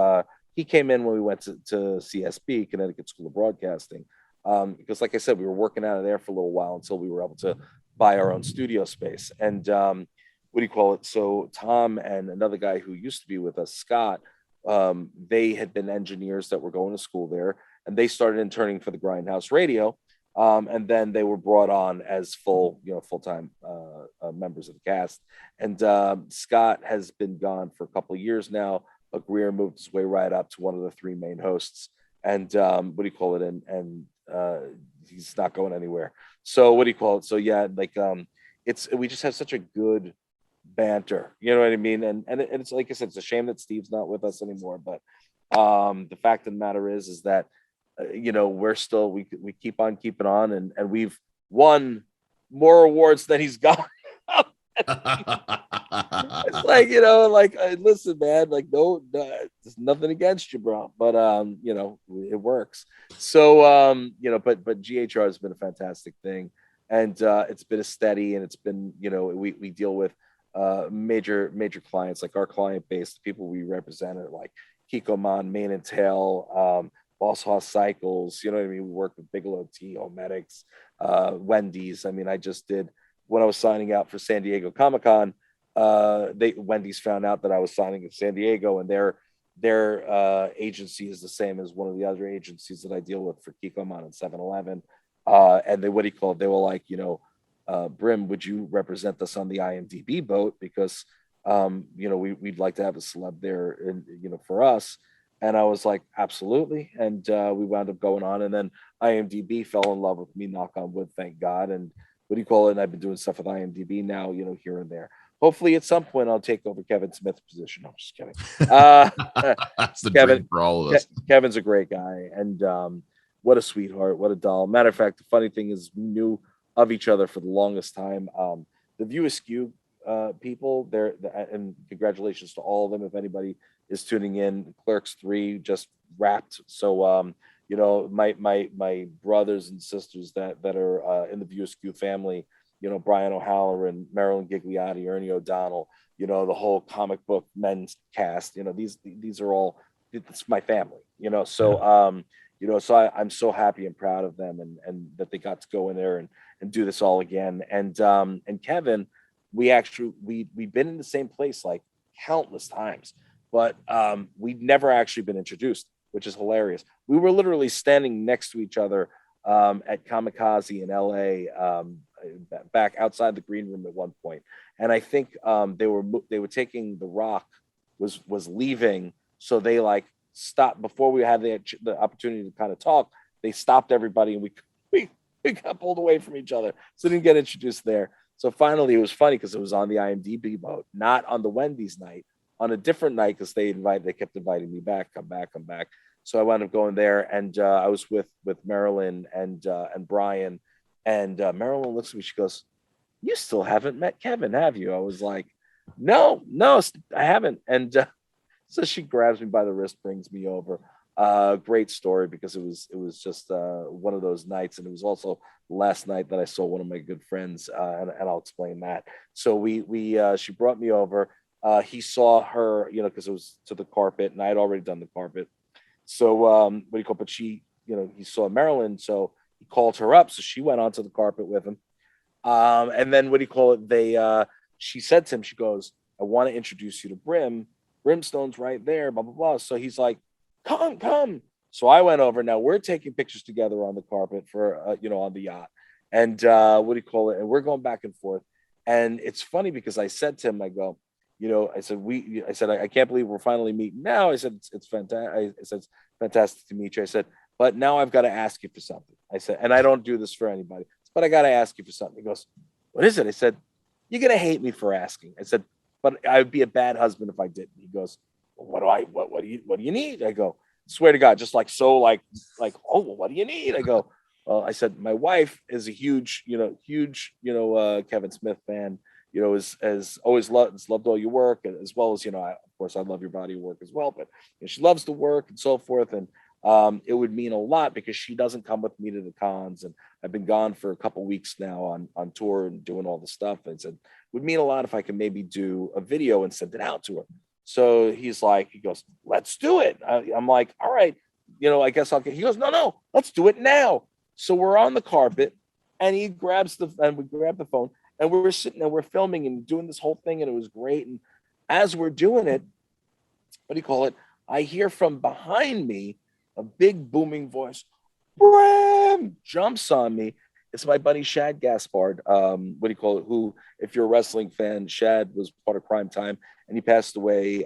he came in when we went to CSB, Connecticut School of Broadcasting, because like I said, we were working out of there for a little while until we were able to buy our own studio space. And what do you call it? So Tom and another guy who used to be with us, Scott, they had been engineers that were going to school there, and they started interning for the Grindhouse Radio. And then they were brought on as full-time members of the cast. And Scott has been gone for a couple of years now. But Greer moved his way right up to one of the 3 main hosts. And what do you call it? And he's not going anywhere. So what do you call it? So yeah, like we just have such a good banter. You know what I mean? And it's like I said, it's a shame that Steve's not with us anymore. But the fact of the matter is that we're still we keep on keeping on, and we've won more awards than he's got. It's like listen, man, like no, there's nothing against you, bro, but it works. So but GHR has been a fantastic thing, and it's been a steady, and it's been we deal with major clients, like our client base, the people we represent are like Kikoman, Mane and Tail, Boss Hoss Cycles, you know what I mean? We work with Bigelow Tea, Homedics, Wendy's. I mean, I just did, when I was signing out for San Diego Comic-Con, Wendy's found out that I was signing in San Diego, and their agency is the same as one of the other agencies that I deal with for Kikoman and 7-Eleven. And they, what do you call it? They were like, Brim, would you represent us on the IMDb boat? Because, we'd like to have a celeb there, and, for us. And I was like, absolutely. And we wound up going on. And then IMDb fell in love with me, knock on wood, thank God. And what do you call it? And I've been doing stuff with IMDb now, here and there. Hopefully at some point I'll take over Kevin Smith's position. I'm just kidding. That's the dream for all of us. Kevin's a great guy. And what a sweetheart. What a doll. Matter of fact, the funny thing is we knew of each other for the longest time. The View Askew people there, and congratulations to all of them. If anybody is tuning in, Clerks 3 just wrapped. So my brothers and sisters that are in the View Askew family, Brian O'Halloran, Marilyn Gigliotti, Ernie O'Donnell, the whole comic book men's cast, these are all, it's my family, so so I'm so happy and proud of them, and that they got to go in there and do this all again. And Kevin, we've been in the same place like countless times, but we'd never actually been introduced, which is hilarious. We were literally standing next to each other at Kamikaze in LA, back outside the green room at one point. And I think they were taking The Rock was leaving, so they like stopped before we had the opportunity to kind of talk. They stopped everybody, and we got pulled away from each other, so didn't get introduced there. So finally, it was funny because it was on the IMDb boat, not on the Wendy's night, on a different night, because they kept inviting me back, come back. So I wound up going there, and I was with Marilyn and Brian, and Marilyn looks at me, she goes, "You still haven't met Kevin, have you?" I was like, no, I haven't. And so she grabs me by the wrist, brings me over. Great story, because it was just one of those nights, and it was also the last night that I saw one of my good friends, and I'll explain that. So she brought me over. He saw her, because it was to the carpet, and I had already done the carpet. So but she, he saw Marilyn, so he called her up, so she went onto the carpet with him. And then she said to him, she goes, "I want to introduce you to Brim. Brimstone's right there, blah, blah, blah." So he's like, come. So I went over. Now we're taking pictures together on the carpet for, on the yacht. And and we're going back and forth. And it's funny because I said to him, I go, I said, I can't believe we're finally meeting now. I said, it's fantastic. I said, it's fantastic to meet you. I said, but now I've got to ask you for something. I said, and I don't do this for anybody. but I got to ask you for something. He goes, what is it? I said, you're going to hate me for asking. I said, but I would be a bad husband if I didn't. He goes, well, what do you need? I go, swear to God, just like, so like, oh, well, what do you need? I go, well, I said, my wife is a huge, Kevin Smith fan, has always loved all your work, as well as, of course, I love your body of work as well, but she loves the work and so forth. And it would mean a lot because she doesn't come with me to the cons. And I've been gone for a couple weeks now on tour and doing all the stuff. And said, would mean a lot if I could maybe do a video and send it out to her. So he goes, let's do it. I'm like, all right, I guess he goes, no, let's do it now. So we're on the carpet and we grab the phone and we're sitting there, we're filming and doing this whole thing. And it was great. And as we're doing it, I hear from behind me a big booming voice, Bram, jumps on me. It's my buddy Shad Gaspard. Who, if you're a wrestling fan, Shad was part of Crime Time and he passed away.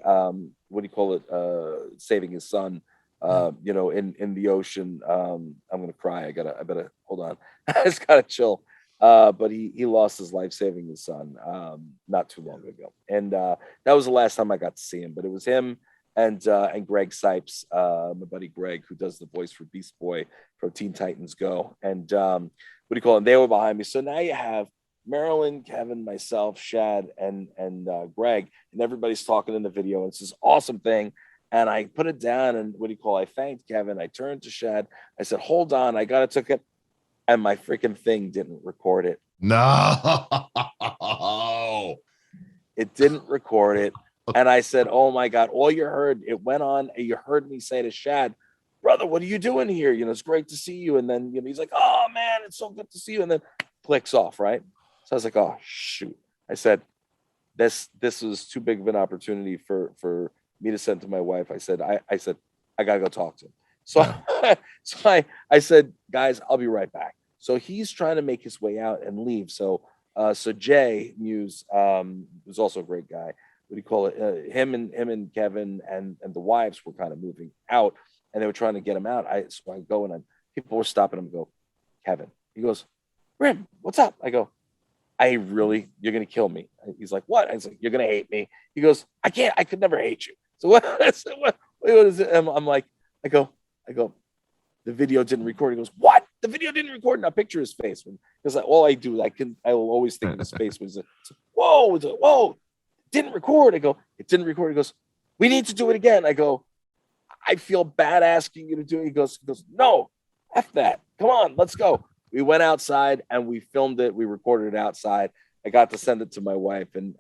Saving his son, in the ocean. I'm gonna cry. I better hold on. I just gotta chill. But he lost his life saving his son not too long ago, and that was the last time I got to see him. But it was him and Greg Sipes, my buddy Greg, who does the voice for Beast Boy from Teen Titans Go, and they were behind me. So now you have Marilyn, Kevin, myself, Shad, and Greg, and everybody's talking in the video. It's this awesome thing. And I put it down and I thanked Kevin. I turned to Shad. I said, hold on, I got to take it. And my freaking thing didn't record it. No. It didn't record it. And I said, oh my God, all you heard, it went on. And you heard me say to Shad, brother, what are you doing here? It's great to see you. And then, he's like, oh man, it's so good to see you. And then clicks off, right? So I was like, oh shoot. I said, this was too big of an opportunity for me to send to my wife. I said, I gotta go talk to him. So, I said, guys, I'll be right back. So he's trying to make his way out and leave. So Jay Muse, was also a great guy. Him and Kevin and the wives were kind of moving out, and they were trying to get him out. So I go and people were stopping him and go, Kevin. He goes, Grim, what's up? I go, you're gonna kill me. He's like, what? I was like, you're gonna hate me. He goes, I could never hate you. So what? I said, what is it? I'm like, I go, the video didn't record. He goes, what? The video didn't record. And I picture his face because all I do, I will always think of his face was, whoa, didn't record. I go, it didn't record. He goes, we need to do it again. I go, I feel bad asking you to do it. He goes, no, F that. Come on, let's go. We went outside and we filmed it. We recorded it outside. I got to send it to my wife and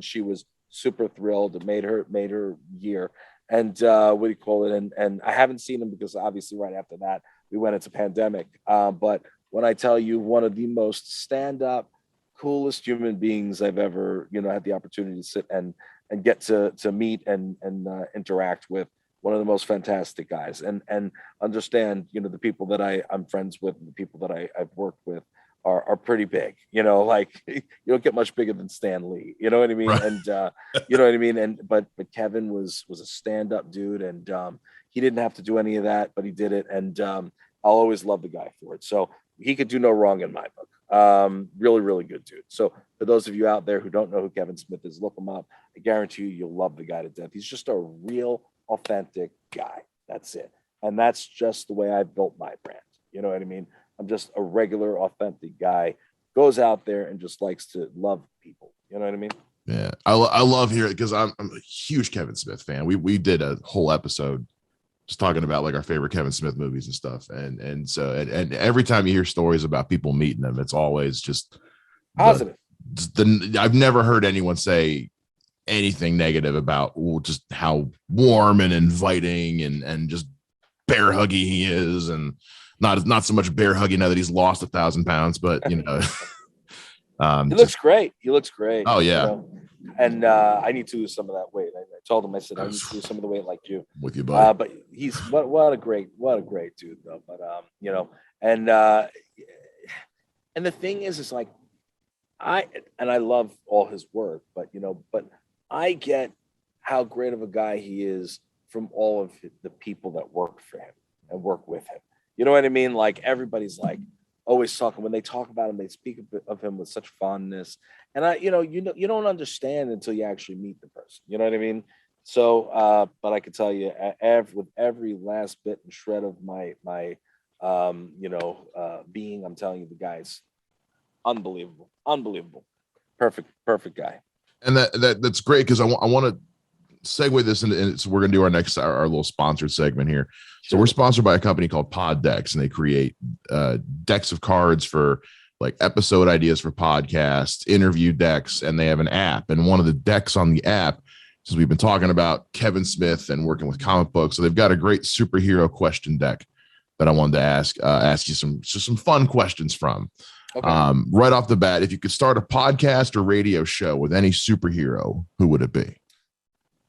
she was super thrilled. It made her year. And and I haven't seen him because obviously right after that we went into pandemic. But when I tell you, one of the most stand-up, coolest human beings I've ever had the opportunity to sit and get to meet and interact with. One of the most fantastic guys, and understand, the people that I'm friends with, and the people that I've worked with are pretty big. You don't get much bigger than Stan Lee. You know what I mean? Right. And you know what I mean. And but Kevin was a stand-up dude, and he didn't have to do any of that, but he did it, and I'll always love the guy for it. So he could do no wrong in my book. Really, really good dude. So for those of you out there who don't know who Kevin Smith is, look him up. I guarantee you'll love the guy to death. He's just a real, authentic guy. That's it. And that's just the way I built my brand. You know what I mean? I'm just a regular, authentic guy, goes out there and just likes to love people. You know what I mean? Yeah. I love hearing it because I'm a huge Kevin Smith fan. We did a whole episode just talking about like our favorite Kevin Smith movies and stuff. And every time you hear stories about people meeting him, it's always just positive. I've never heard anyone say anything negative about just how warm and inviting and just bear huggy he is, and not so much bear huggy now that he's lost 1,000 pounds, but he looks great. He looks great. Oh yeah. And I need to lose some of that weight. I told him, I said, I need to lose some of the weight like you. With you, buddy. But he's what a great dude though. But and the thing is like I love all his work, but I get how great of a guy he is from all of the people that work for him and work with him. You know what I mean? Like everybody's like, always talking, when they talk about him, they speak of him with such fondness. And you don't understand until you actually meet the person. You know what I mean? So, but I can tell you, with every last bit and shred of my being, I'm telling you, the guy's unbelievable, perfect guy. And that's great, because I want to segue this into, and so we're going to do our little sponsored segment here. So we're sponsored by a company called PODDECKS, and they create decks of cards for like episode ideas for podcasts, interview decks, and they have an app. And one of the decks on the app, since we've been talking about Kevin Smith and working with comic books, so they've got a great superhero question deck that I wanted to ask you some fun questions from. Okay. Right off the bat, if you could start a podcast or radio show with any superhero, who would it be?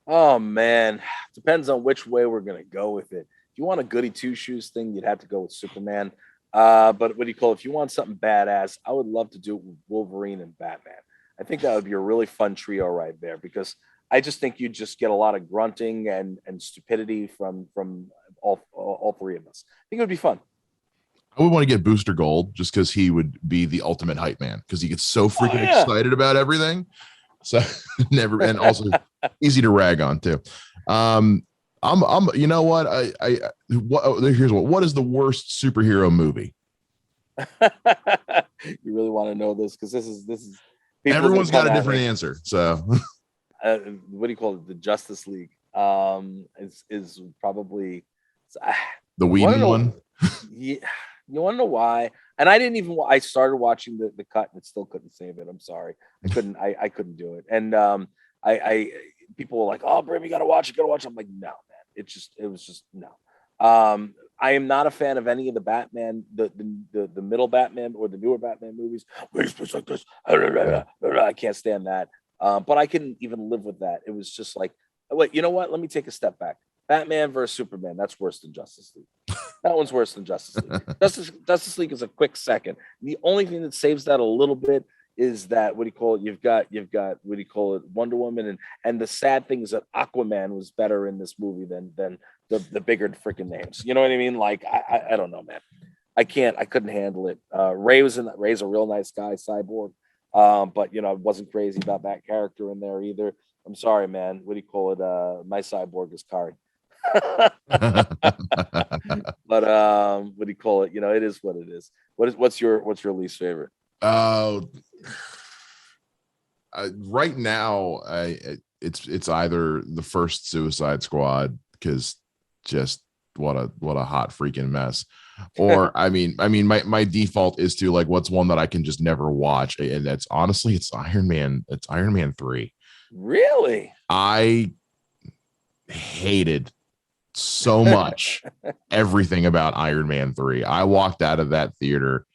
Oh man, depends on which way we're gonna go with it. If you want a goody two shoes thing, you'd have to go with Superman. But what do you call it? If you want something badass, I would love to do it with Wolverine and Batman. I think that would be a really fun trio right there, because I just think you'd just get a lot of grunting and stupidity from all three of us. I think it would be fun. I would want to get Booster Gold, just because he would be the ultimate hype man, because he gets so freaking excited about everything. So never, and also easy to rag on too. You know what? What is the worst superhero movie? You really want to know this? Because this is everyone's got a different answer. So what do you call it? The Justice League is probably the Whedon one. Yeah, you want to know why? And I started watching the cut and it still couldn't save it. I'm sorry. I couldn't do it. And I people were like, "Oh, Brim, you gotta watch it, I'm like, no, man. It was just no. I am not a fan of any of the Batman, the middle Batman or the newer Batman movies. Where he's like this. I can't stand that. But I couldn't even live with that. It was just like, wait, you know what? Let me take a step back. Batman versus Superman, that's worse than Justice League. That one's worse than Justice League. Justice League is a quick second. The only thing that saves that a little bit is that, what do you call it? You've got what do you call it? Wonder Woman, and the sad thing is that Aquaman was better in this movie than the bigger freaking names. You know what I mean? Like I don't know, man. I couldn't handle it. Ray's a real nice guy, Cyborg. But I wasn't crazy about that character in there either. I'm sorry, man. What do you call it? My Cyborg is Kari. But what do you call it? It is what it is. What's your least favorite? Right now, it's either the first Suicide Squad, because just what a hot freaking mess, or I mean my default is to like, what's one that I can just never watch, and that's honestly it's Iron Man 3. Really? I hated so much everything about Iron Man 3. I walked out of that theater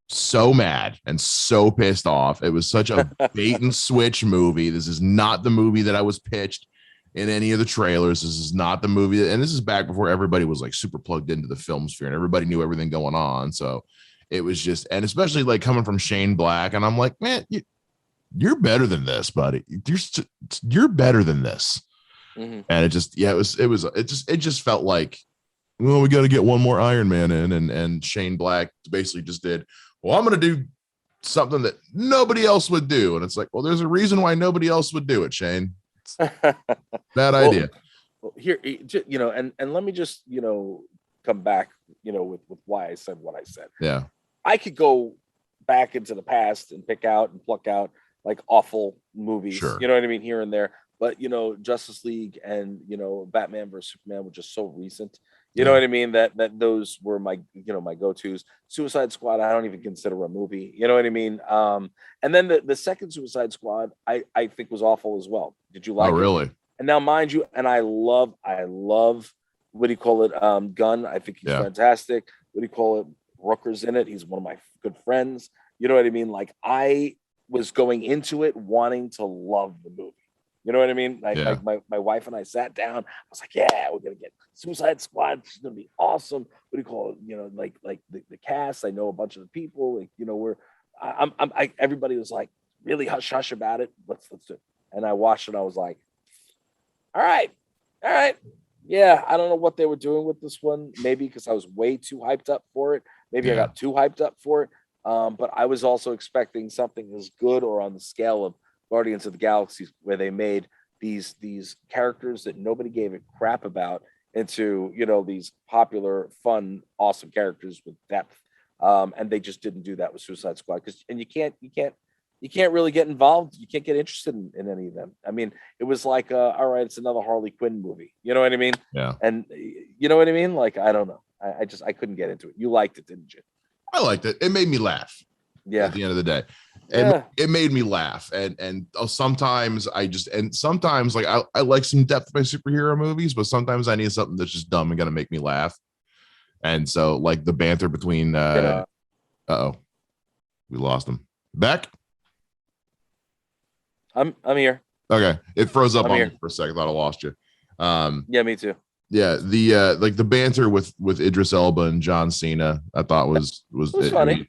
so mad and so pissed off. It was such a bait and switch movie. This is not the movie that I was pitched in any of the trailers. This is not the movie, and this is back before everybody was like super plugged into the film sphere and everybody knew everything going on. So it was just, and especially like coming from Shane Black, and I'm like, man, you're better than this, buddy. You're better than this. Mm-hmm. And it just felt like, well, we got to get one more Iron Man in, and Shane Black basically just did, well, I'm going to do something that nobody else would do. And it's like, well, there's a reason why nobody else would do it, Shane. Bad idea. Well, here, and let me just, come back, with why I said what I said. Yeah. I could go back into the past and pluck out like awful movies, sure. You know what I mean, here and there. But, Justice League and, Batman versus Superman were just so recent. You know what I mean? That those were my, my go-tos. Suicide Squad, I don't even consider a movie. You know what I mean? And then the second Suicide Squad, I think was awful as well. Did you like it? Oh, really? And now, mind you, and I love, what do you call it? Gunn. I think he's fantastic. What do you call it? Rooker's in it. He's one of my good friends. You know what I mean? Like, I was going into it wanting to love the movie. You know what I mean? Like my wife and I sat down. I was like, yeah, we're gonna get Suicide Squad. It's gonna be awesome. What do you call it? Like the cast. I know a bunch of the people. Like, everybody was like really hush hush about it. Let's do it. And I watched it. I was like, all right. Yeah, I don't know what they were doing with this one. Maybe because I was way too hyped up for it. Maybe I got too hyped up for it. But I was also expecting something as good or on the scale of Guardians of the Galaxy, where they made these characters that nobody gave a crap about into, you know, these popular, fun, awesome characters with depth. And they just didn't do that with Suicide Squad, and you can't really get involved. You can't get interested in any of them. I mean, it was like, all right, it's another Harley Quinn movie. You know what I mean? Yeah. And you know what I mean? Like, I don't know. I couldn't get into it. You liked it, didn't you? I liked it. It made me laugh. Yeah. At the end of the day, Yeah. it made me laugh. And sometimes sometimes like I like some depth by superhero movies, but sometimes I need something that's just dumb and gonna make me laugh. And so, like, the banter between we lost him. Beck? I'm here. Okay. It froze up I'm on here me for a second. I thought I lost you. Yeah, me too. Yeah, the like the banter with Idris Elba and John Cena, I thought was funny. I mean,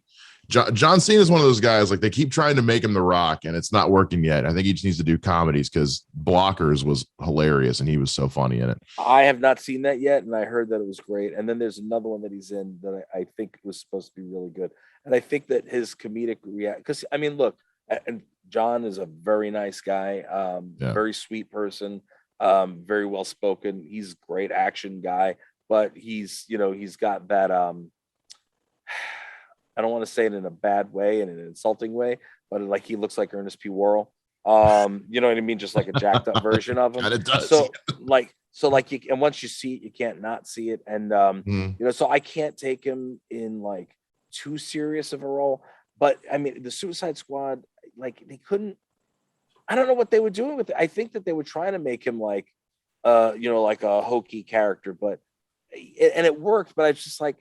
John Cena is one of those guys, like, they keep trying to make him The Rock, and it's not working yet. I think he just needs to do comedies, because Blockers was hilarious and he was so funny in it. I have not seen that yet, and I heard that it was great. And then there's another one that he's in that I think was supposed to be really good. And I think that his comedic because I mean, look, and John is a very nice guy, very sweet person, very well spoken. He's a great action guy, but he's got that I don't want to say it in a bad way, in an insulting way, but like, he looks like Ernest P. Worrell. You know what I mean? Just like a jacked up version of him. Kinda does. So and once you see it, you can't not see it. And so I can't take him in like too serious of a role. But I mean, the Suicide Squad, like, they couldn't. I don't know what they were doing with it. I think that they were trying to make him like, like a hokey character, but it worked. But I was just like,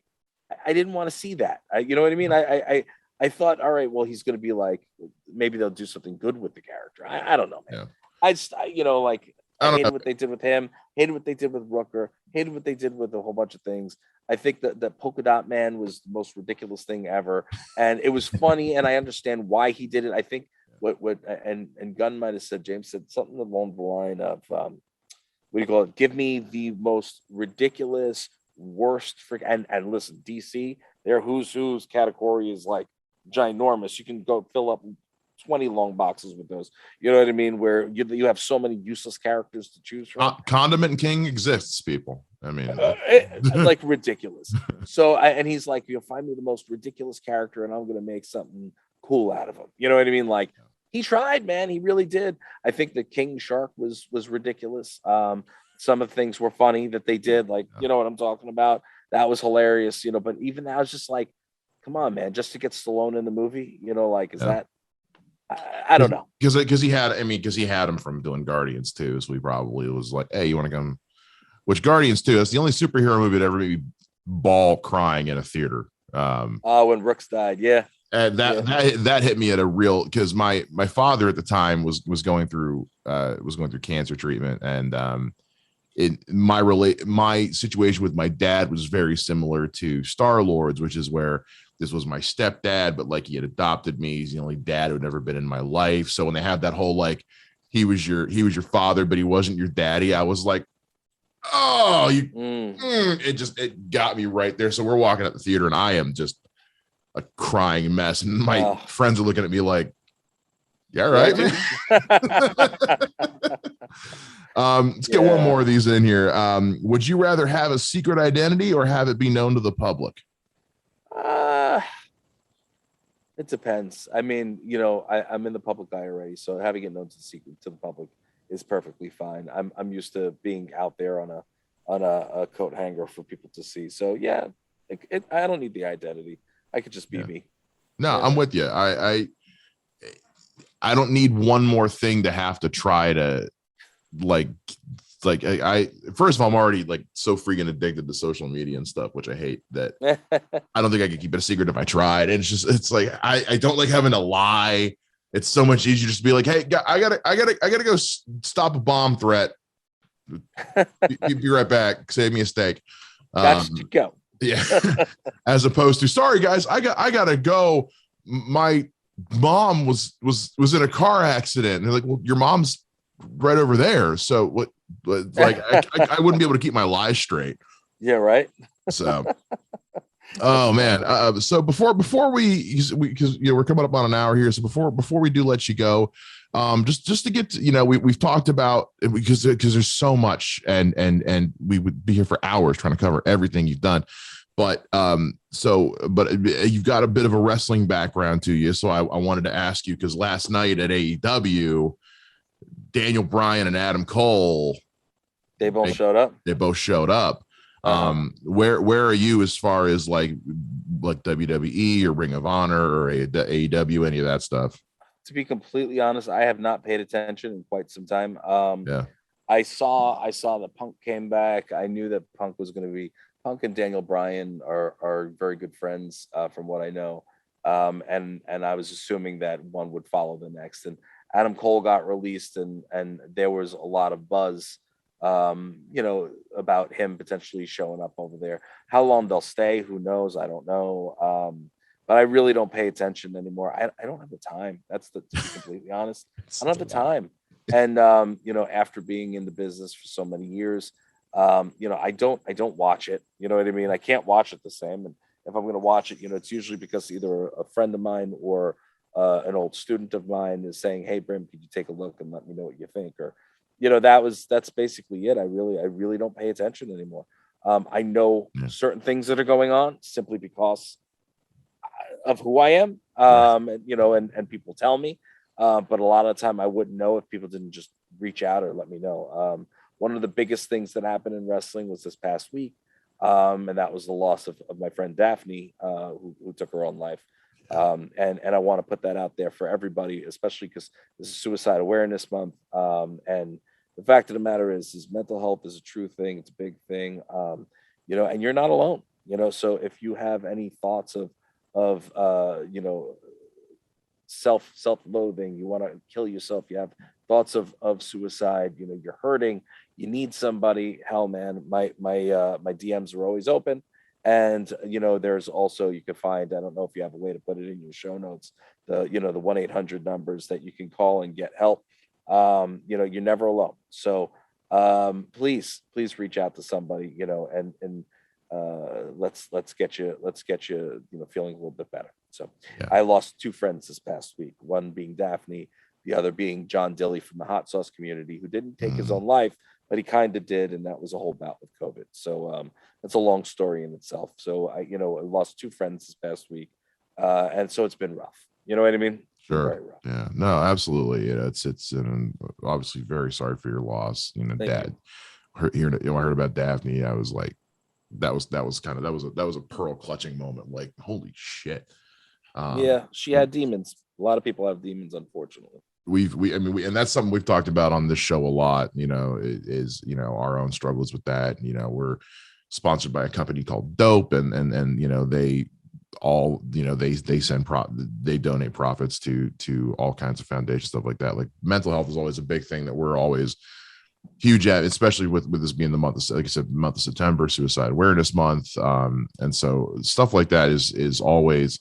I didn't want to see that. You know what I mean? I thought, all right, well, he's going to be like, maybe they'll do something good with the character. I don't know, man. Yeah. I hated what they did with him, hated what they did with Rooker, hated what they did with a whole bunch of things. I think that the Polka Dot Man was the most ridiculous thing ever. And it was funny, and I understand why he did it. I think and Gunn might have said, James said something along the line of, what do you call it? Give me the most ridiculous, worst and listen, DC, their who's category is like ginormous. You can go fill up 20 long boxes with those. You know what I mean? Where you have so many useless characters to choose from. Condiment King exists, people. I mean, like, ridiculous. So and he's like, you'll find me the most ridiculous character, and I'm going to make something cool out of him. You know what I mean? Like, he tried, man. He really did. I think the King Shark was ridiculous. Some of the things were funny that they did, like, you know what I'm talking about? That was hilarious, but even that was just like, come on, man, just to get Stallone in the movie, like, is that, I don't know. Because he had him from doing Guardians too. So he probably was like, hey, you want to come? Which Guardians 2, that's the only superhero movie that ever made me bawl crying in a theater. When Rooks died, yeah. And that hit me at a real, because my father at the time was going through cancer treatment, and my situation with my dad was very similar to Star-Lord's, which is where this was my stepdad, but like, he had adopted me. He's the only dad who had ever been in my life. So when they had that whole, like, he was your father, but he wasn't your daddy, I was like, oh, it got me right there. So we're walking out the theater, and I am just a crying mess, and my friends are looking at me like, yeah, right, man. Let's get one more of these in here. Would you rather have a secret identity or have it be known to the public? It depends. I mean, I'm in the public eye already, so having it known to the public is perfectly fine. I'm used to being out there on a coat hanger for people to see. So yeah, I don't need the identity. I could just be me. No, I'm with you. I don't need one more thing to have to try to like I first of all, I'm already like so freaking addicted to social media and stuff, which I hate, that I don't think I could keep it a secret if I tried. And it's like, I don't like having to lie. It's so much easier just to be like, hey, I gotta go stop a bomb threat. Be right back. Save me a steak. Got to go. Yeah. As opposed to, sorry guys, I gotta go. My mom was in a car accident. And they're like, well, your mom's right over there. So what? Like, I wouldn't be able to keep my lies straight. Yeah, right. So Oh man. So before we because we're coming up on an hour here. So before we do let you go, just to get to, we've talked about because there's so much and we would be here for hours trying to cover everything you've done. But but you've got a bit of a wrestling background to you. So I wanted to ask you because last night at AEW, Daniel Bryan and Adam Cole, they both showed up. They both showed up. Where are you as far as like WWE or Ring of Honor or AEW, any of that stuff? To be completely honest, I have not paid attention in quite some time. Yeah. I saw that Punk came back. I knew that Punk was going to be Punk and Daniel Bryan are very good friends from what I know. And I was assuming that one would follow the next. And Adam Cole got released, and there was a lot of buzz, about him potentially showing up over there. How long they'll stay, who knows? I don't know. But I really don't pay attention anymore. I don't have the time. To be completely honest, I don't have the time. And after being in the business for so many years, I don't watch it. You know what I mean? I can't watch it the same. And if I'm going to watch it, it's usually because either a friend of mine or an old student of mine is saying, "Hey, Brim, could you take a look and let me know what you think?" Or, that's basically it. I really don't pay attention anymore. I know certain things that are going on simply because of who I am, and people tell me, but a lot of the time I wouldn't know if people didn't just reach out or let me know. One of the biggest things that happened in wrestling was this past week, and that was the loss of my friend Daphne, who took her own life. And I want to put that out there for everybody, especially because this is Suicide Awareness Month, and the fact of the matter is mental health is a true thing. It's a big thing, and you're not alone. So if you have any thoughts of self-loathing, you want to kill yourself, you have thoughts of suicide, you're hurting, you need somebody, hell man, my DMs are always open. And there's also, you can find, I don't know if you have a way to put it in your show notes, the 1-800 numbers that you can call and get help. You're never alone. So please reach out to somebody, and let's get you feeling a little bit better. So I lost two friends this past week, one being Daphne, the other being John Dilly from the hot sauce community, who didn't take his own life, but he kind of did, and that was a whole bout with COVID. So that's a long story in itself. So I lost two friends this past week, and so it's been rough. You know what I mean? Sure. Yeah. No, absolutely. It's obviously very sorry for your loss. Dad. I heard about Daphne. I was like, that was a pearl clutching moment. Like, holy shit. She had demons. A lot of people have demons, unfortunately. And that's something we've talked about on this show a lot, is our own struggles with that. We're sponsored by a company called Dope, and they all, they donate profits to all kinds of foundations, stuff like that. Like mental health is always a big thing that we're always huge at, especially with this being the month of, like I said, month of September, Suicide Awareness Month. And so stuff like that is always,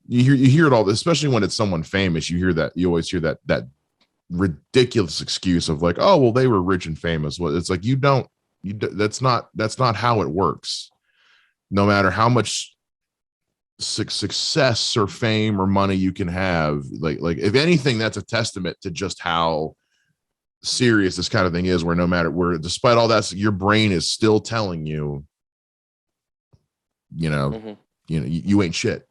you hear it all, especially when it's someone famous. You always hear that ridiculous excuse of like, oh, well, they were rich and famous. Well, it's like, that's not how it works. No matter how much success or fame or money you can have, like if anything, that's a testament to just how serious this kind of thing is, where despite all that, your brain is still telling you, you ain't shit.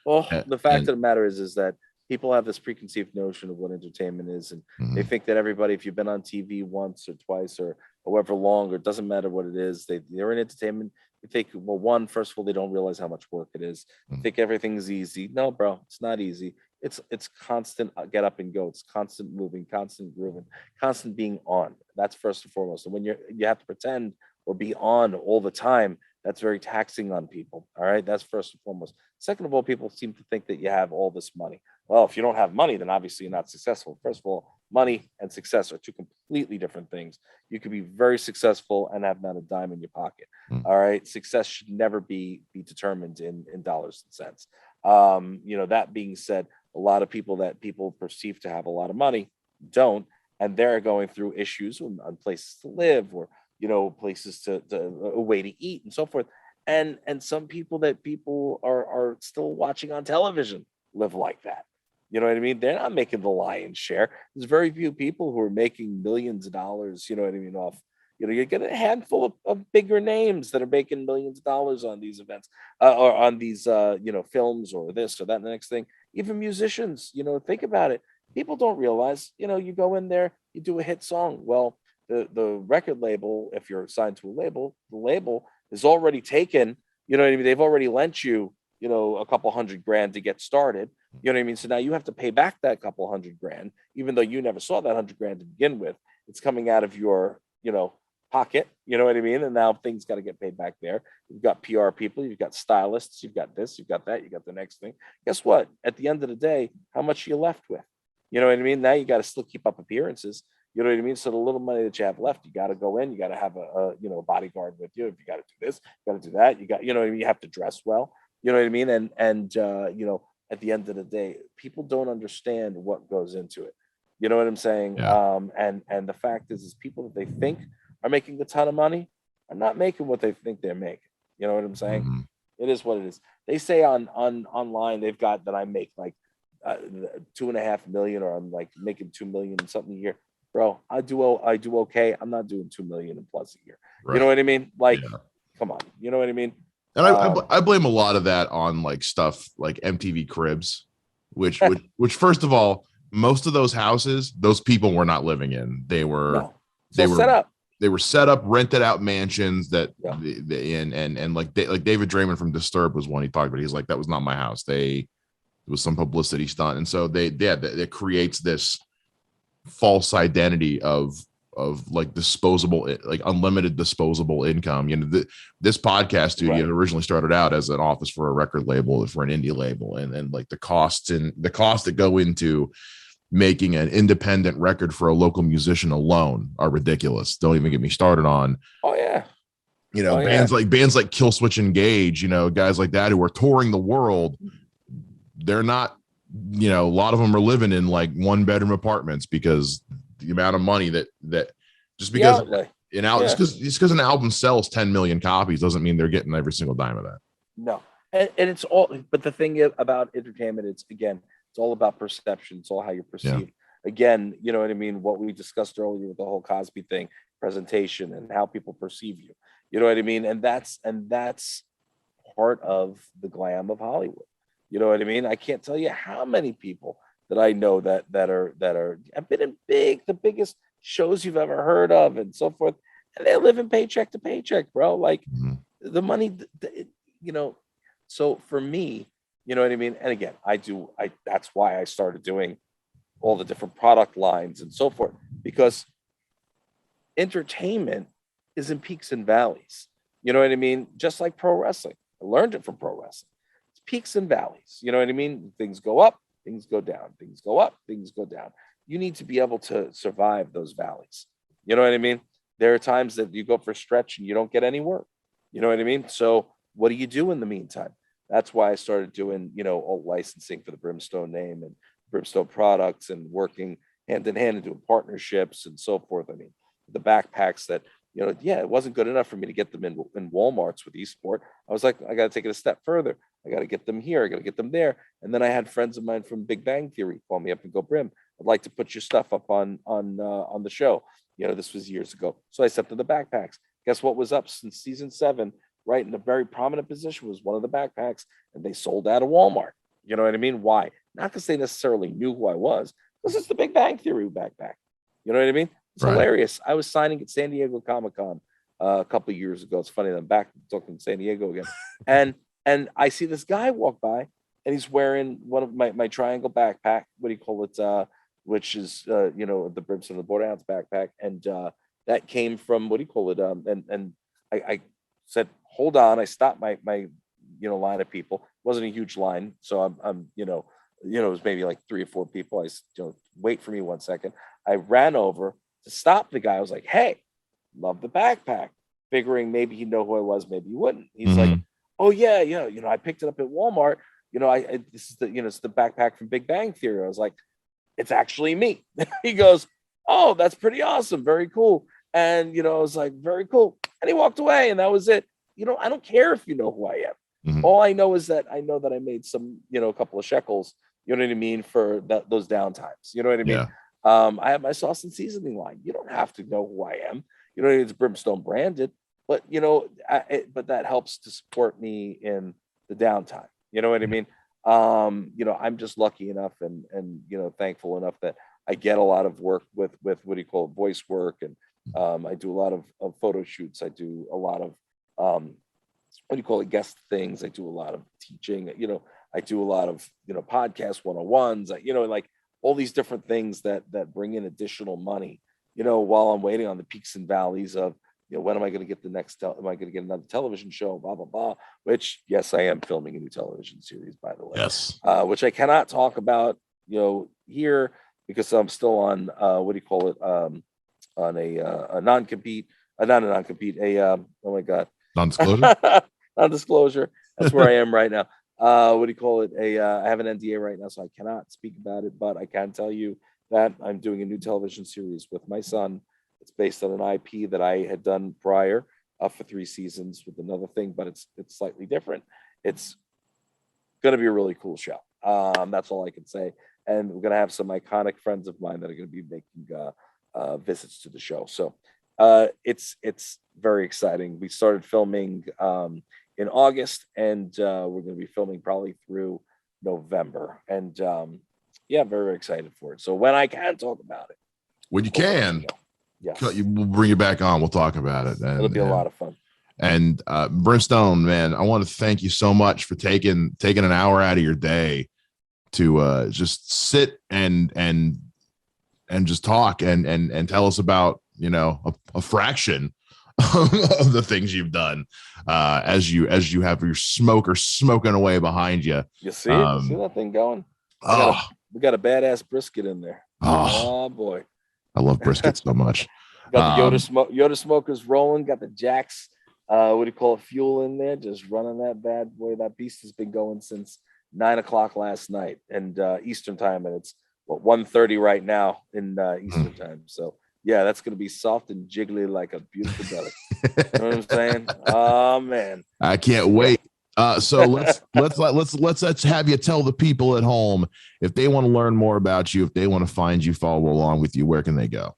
Well, the fact of the matter is that people have this preconceived notion of what entertainment is, and they think that everybody, if you've been on TV once or twice or however long, or it doesn't matter what it is, they're in entertainment. They think, well, first of all, they don't realize how much work it is. They think everything's easy. No, bro, it's not easy. It's constant get up and go. It's constant moving, constant grooving, constant being on. That's first and foremost. And when you have to pretend or be on all the time, that's very taxing on people. All right. That's first and foremost. Second of all, people seem to think that you have all this money. Well, if you don't have money, then obviously you're not successful. First of all, money and success are two completely different things. You could be very successful and have not a dime in your pocket. All right. Success should never be determined in dollars and cents. That being said, a lot of people that people perceive to have a lot of money don't, and they're going through issues on places to live, or places to a way to eat and so forth. And some people that people are still watching on television live like that. You know what I mean? They're not making the lion's share. There's very few people who are making millions of dollars, you know what I mean, off, you get a handful of bigger names that are making millions of dollars on these events, or on these films, or this or that and the next thing. Even musicians, think about it. People don't realize, you go in there, you do a hit song. Well, the record label, if you're signed to a label, the label is already taken, you know what I mean? They've already lent you, a couple $100,000 to get started. You know what I mean? So now you have to pay back that couple $100,000, even though you never saw that $100,000 to begin with. It's coming out of your, pocket. You know what I mean? And now things got to get paid back there. You've got PR people, you've got stylists, you've got this, you've got that, you got the next thing. Guess what? At the end of the day, how much are you left with? You know what I mean? Now you got to still keep up appearances. You know what I mean? So the little money that you have left, you got to go in. You got to have a bodyguard with you. If you got to do this, you got to do that. You got, what I mean? You have to dress well. You know what I mean? And at the end of the day, people don't understand what goes into it. You know what I'm saying? Yeah. And the fact is people that they think are making a ton of money are not making what they think they're making. You know what I'm saying? Mm-hmm. It is what it is. They say on online they've got that I make like 2.5 million, or I'm like making 2 million something a year. Bro, I do okay. I'm not doing 2 million and plus a year. Right. You know what I mean? Like, Yeah. come on. You know what I mean? And I blame a lot of that on like stuff like MTV Cribs, which first of all, most of those houses, those people were not living in. They were set up. They were set up, rented out mansions that Yeah. and like David Draymond from Disturbed was one he talked about. He's like, that was not my house. It was some publicity stunt. And so it creates this false identity of like disposable, like unlimited disposable income. This podcast studio originally started out as an office for a record label, for an indie label, and like the costs that go into making an independent record for a local musician alone are ridiculous. Don't even get me started on bands like Killswitch Engage, guys like that who are touring the world. They're not, a lot of them are living in like 1-bedroom apartments because the amount of money that just because because an album sells 10 million copies doesn't mean they're getting every single dime of that. No. And it's all, but the thing about entertainment, it's all about perception. It's all how you're perceived. Yeah. Again, you know what I mean? What we discussed earlier with the whole Cosby thing, presentation, and how people perceive you. You know what I mean? And that's part of the glam of Hollywood. You know what I mean? I can't tell you how many people that I know that have been in the biggest shows you've ever heard of and so forth. And they're living paycheck to paycheck, bro. Like the money, so for me, you know what I mean? And again, that's why I started doing all the different product lines and so forth, because entertainment is in peaks and valleys. You know what I mean? Just like pro wrestling. I learned it from pro wrestling. It's peaks and valleys. You know what I mean? Things go up, things go down, things go up, things go down. You need to be able to survive those valleys. You know what I mean? There are times that you go for a stretch and you don't get any work. You know what I mean? So what do you do in the meantime? That's why I started doing, all licensing for the Brimstone name and Brimstone products, and working hand in hand and doing partnerships and so forth. I mean, the backpacks that, it wasn't good enough for me to get them in Walmarts with eSport. I was like, I got to take it a step further. I got to get them here. I got to get them there. And then I had friends of mine from Big Bang Theory call me up and go, Brim, I'd like to put your stuff up on the show. This was years ago. So I sent them the backpacks. Guess what was up since season 7? Right in a very prominent position was one of the backpacks, and they sold out of Walmart. You know what I mean? Why? Not because they necessarily knew who I was, because it's the Big Bang Theory backpack. You know what I mean? It's hilarious. I was signing at San Diego Comic-Con a couple of years ago. It's funny that I'm back talking San Diego again. And I see this guy walk by, and he's wearing one of my triangle backpack. What do you call it? Which is the Brimstone, the Borderhounds backpack, and that came from, what do you call it? And I said, hold on. I stopped my line of people. It wasn't a huge line, so I'm it was maybe like 3 or 4 people. I wait for me 1 second. I ran over to stop the guy. I was like, hey, love the backpack, figuring maybe he'd know who I was, maybe he wouldn't. He's like, oh yeah, I picked it up at Walmart. This is it's the backpack from Big Bang Theory. I was like, it's actually me. He goes, oh, that's pretty awesome, very cool. And I was like, very cool. And he walked away, and that was it. I don't care if you know who I am. Mhm. All I know is that I know that I made some, a couple of shekels, you know what I mean, for those downtimes. You know what I mean? Yeah. I have my sauce and seasoning line. You don't have to know who I am. You know, it's Brimstone branded, but but that helps to support me in the downtime. You know what I mean? I'm just lucky enough and thankful enough that I get a lot of work with what do you call it, voice work, and I do a lot of photo shoots. I do a lot of what do you call it, guest things. I do a lot of teaching. I do a lot of podcast 101s. Like all these different things that bring in additional money. While I'm waiting on the peaks and valleys of when am I going to get the next? Am I going to get another television show? Blah blah blah. Which yes, I am filming a new television series, by the way. Yes. Which I cannot talk about here because I'm still on what do you call it, on a non-compete, not a non-compete, oh my god, Non-disclosure. non-disclosure. That's where I am right now. What do you call it? I have an NDA right now, so I cannot speak about it, but I can tell you that I'm doing a new television series with my son. It's based on an IP that I had done prior for 3 seasons with another thing, but it's slightly different. It's going to be a really cool show. That's all I can say. And we're going to have some iconic friends of mine that are going to be making visits to the show. So it's very exciting. We started filming in August, and we're going to be filming probably through November. And yeah, very excited for it. So when I can talk about it, when you can, yes, we'll bring you back on. We'll talk about it. And, it'll be a lot of fun. And Brimstone, man, I want to thank you so much for taking an hour out of your day to just sit and just talk and tell us about a fraction of the things you've done as you have your smoker smoking away behind you. You see that thing going? We got a badass brisket in there. Oh boy, I love brisket so much. Got the Yoda smokers rolling. Got the Jack's what do you call it, fuel in there, just running that bad boy. That beast has been going since 9 o'clock last night and Eastern time, and it's 1:30 right now in Eastern time. So yeah, that's gonna be soft and jiggly like a beautiful belly. You know what I'm saying? Oh man, I can't wait. So let's have you tell the people at home, if they want to learn more about you, if they want to find you, follow along with you, where can they go?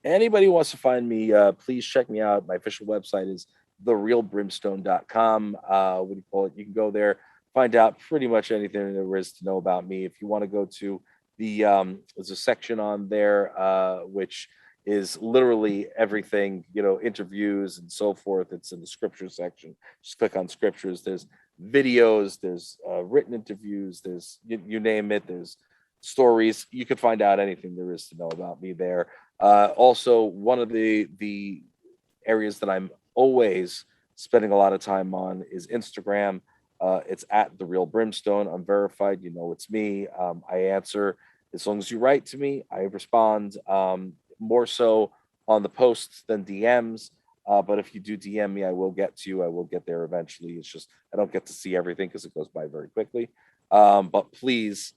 Anybody who wants to find me, please check me out. My official website is therealbrimstone.com. What do you call it? You can go there, find out pretty much anything there is to know about me. If you want to go to the there's a section on there which is literally everything, interviews and so forth. It's in the scripture section. Just click on scriptures. There's videos, there's written interviews, there's you name it, there's stories. You can find out anything there is to know about me there. Also, one of the areas that I'm always spending a lot of time on is Instagram. It's at The Real Brimstone. I'm verified. It's me. I answer as long as you write to me. I respond more so on the posts than DMs. But if you do DM me, I will get to you. I will get there eventually. It's just I don't get to see everything because it goes by very quickly. But please,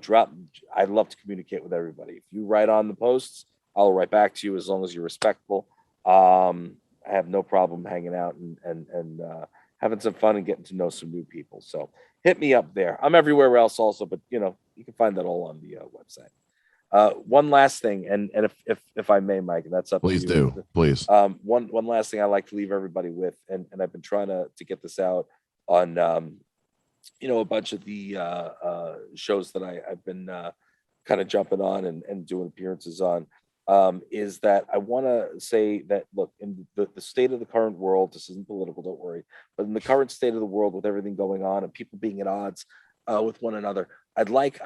drop. I'd love to communicate with everybody. If you write on the posts, I'll write back to you as long as you're respectful. I have no problem hanging out and having some fun and getting to know some new people. So hit me up there. I'm everywhere else also, but you can find that all on the website. One last thing, and if I may, Mike, and that's up Please to you. do. Please. One last thing I like to leave everybody with, and I've been trying to get this out on a bunch of the shows that I've been kind of jumping on and doing appearances on. Is that I want to say that, look, in the state of the current world, this isn't political, don't worry, but in the current state of the world with everything going on and people being at odds with one another, I'd like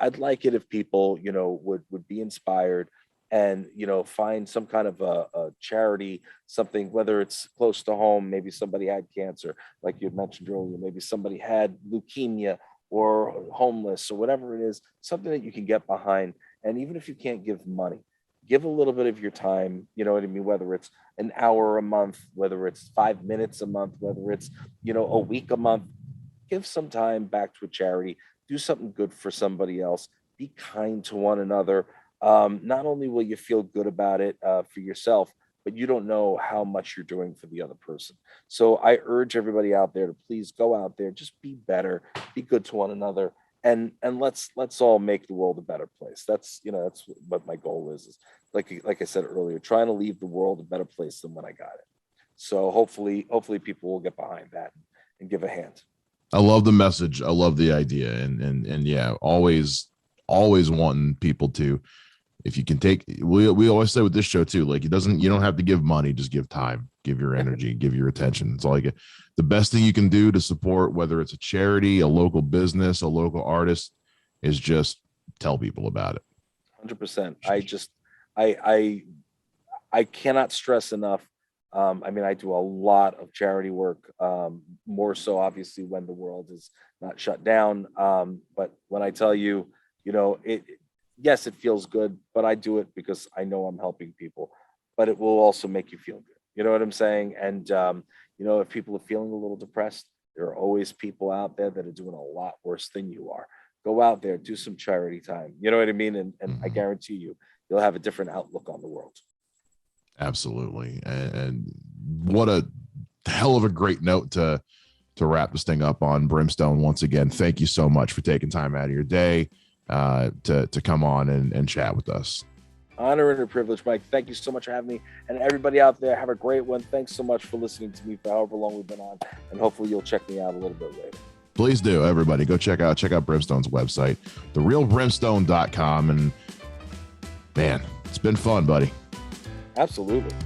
it if people, would be inspired and, find some kind of a charity, something, whether it's close to home, maybe somebody had cancer, like you had mentioned earlier, maybe somebody had leukemia or homeless or whatever it is, something that you can get behind. And even if you can't give money, give a little bit of your time, you know what I mean? Whether it's an hour a month, whether it's 5 minutes a month, whether it's, a week a month, give some time back to a charity, do something good for somebody else, be kind to one another. Not only will you feel good about it for yourself, but you don't know how much you're doing for the other person. So I urge everybody out there to please go out there, just be better, be good to one another, and let's all make the world a better place. That's that's what my goal is like I said earlier, trying to leave the world a better place than when I got it. So hopefully people will get behind that and give a hand. I love the message. I love the idea. And yeah, always wanting people to, if you can take, we always say with this show too, like you don't have to give money, just give time, give your energy, give your attention. It's like the best thing you can do to support, whether it's a charity, a local business, a local artist, is just tell people about it. 100%. I cannot stress enough. I mean, I do a lot of charity work, more so obviously when the world is not shut down. But when I tell you, yes, it feels good, but I do it because I know I'm helping people, but it will also make you feel good. You know what I'm saying? And, if people are feeling a little depressed, there are always people out there that are doing a lot worse than you are. Go out there, do some charity time. You know what I mean? And I guarantee you'll have a different outlook on the world. Absolutely. And what a hell of a great note to wrap this thing up on. Brimstone, once again, thank you so much for taking time out of your day to come on and chat with us. Honor and a privilege, Mike. Thank you so much for having me. And everybody out there, have a great one. Thanks so much for listening to me for however long we've been on. And hopefully you'll check me out a little bit later. Please do. Everybody go check out Brimstone's website, therealbrimstone.com. And man, it's been fun, buddy. Absolutely.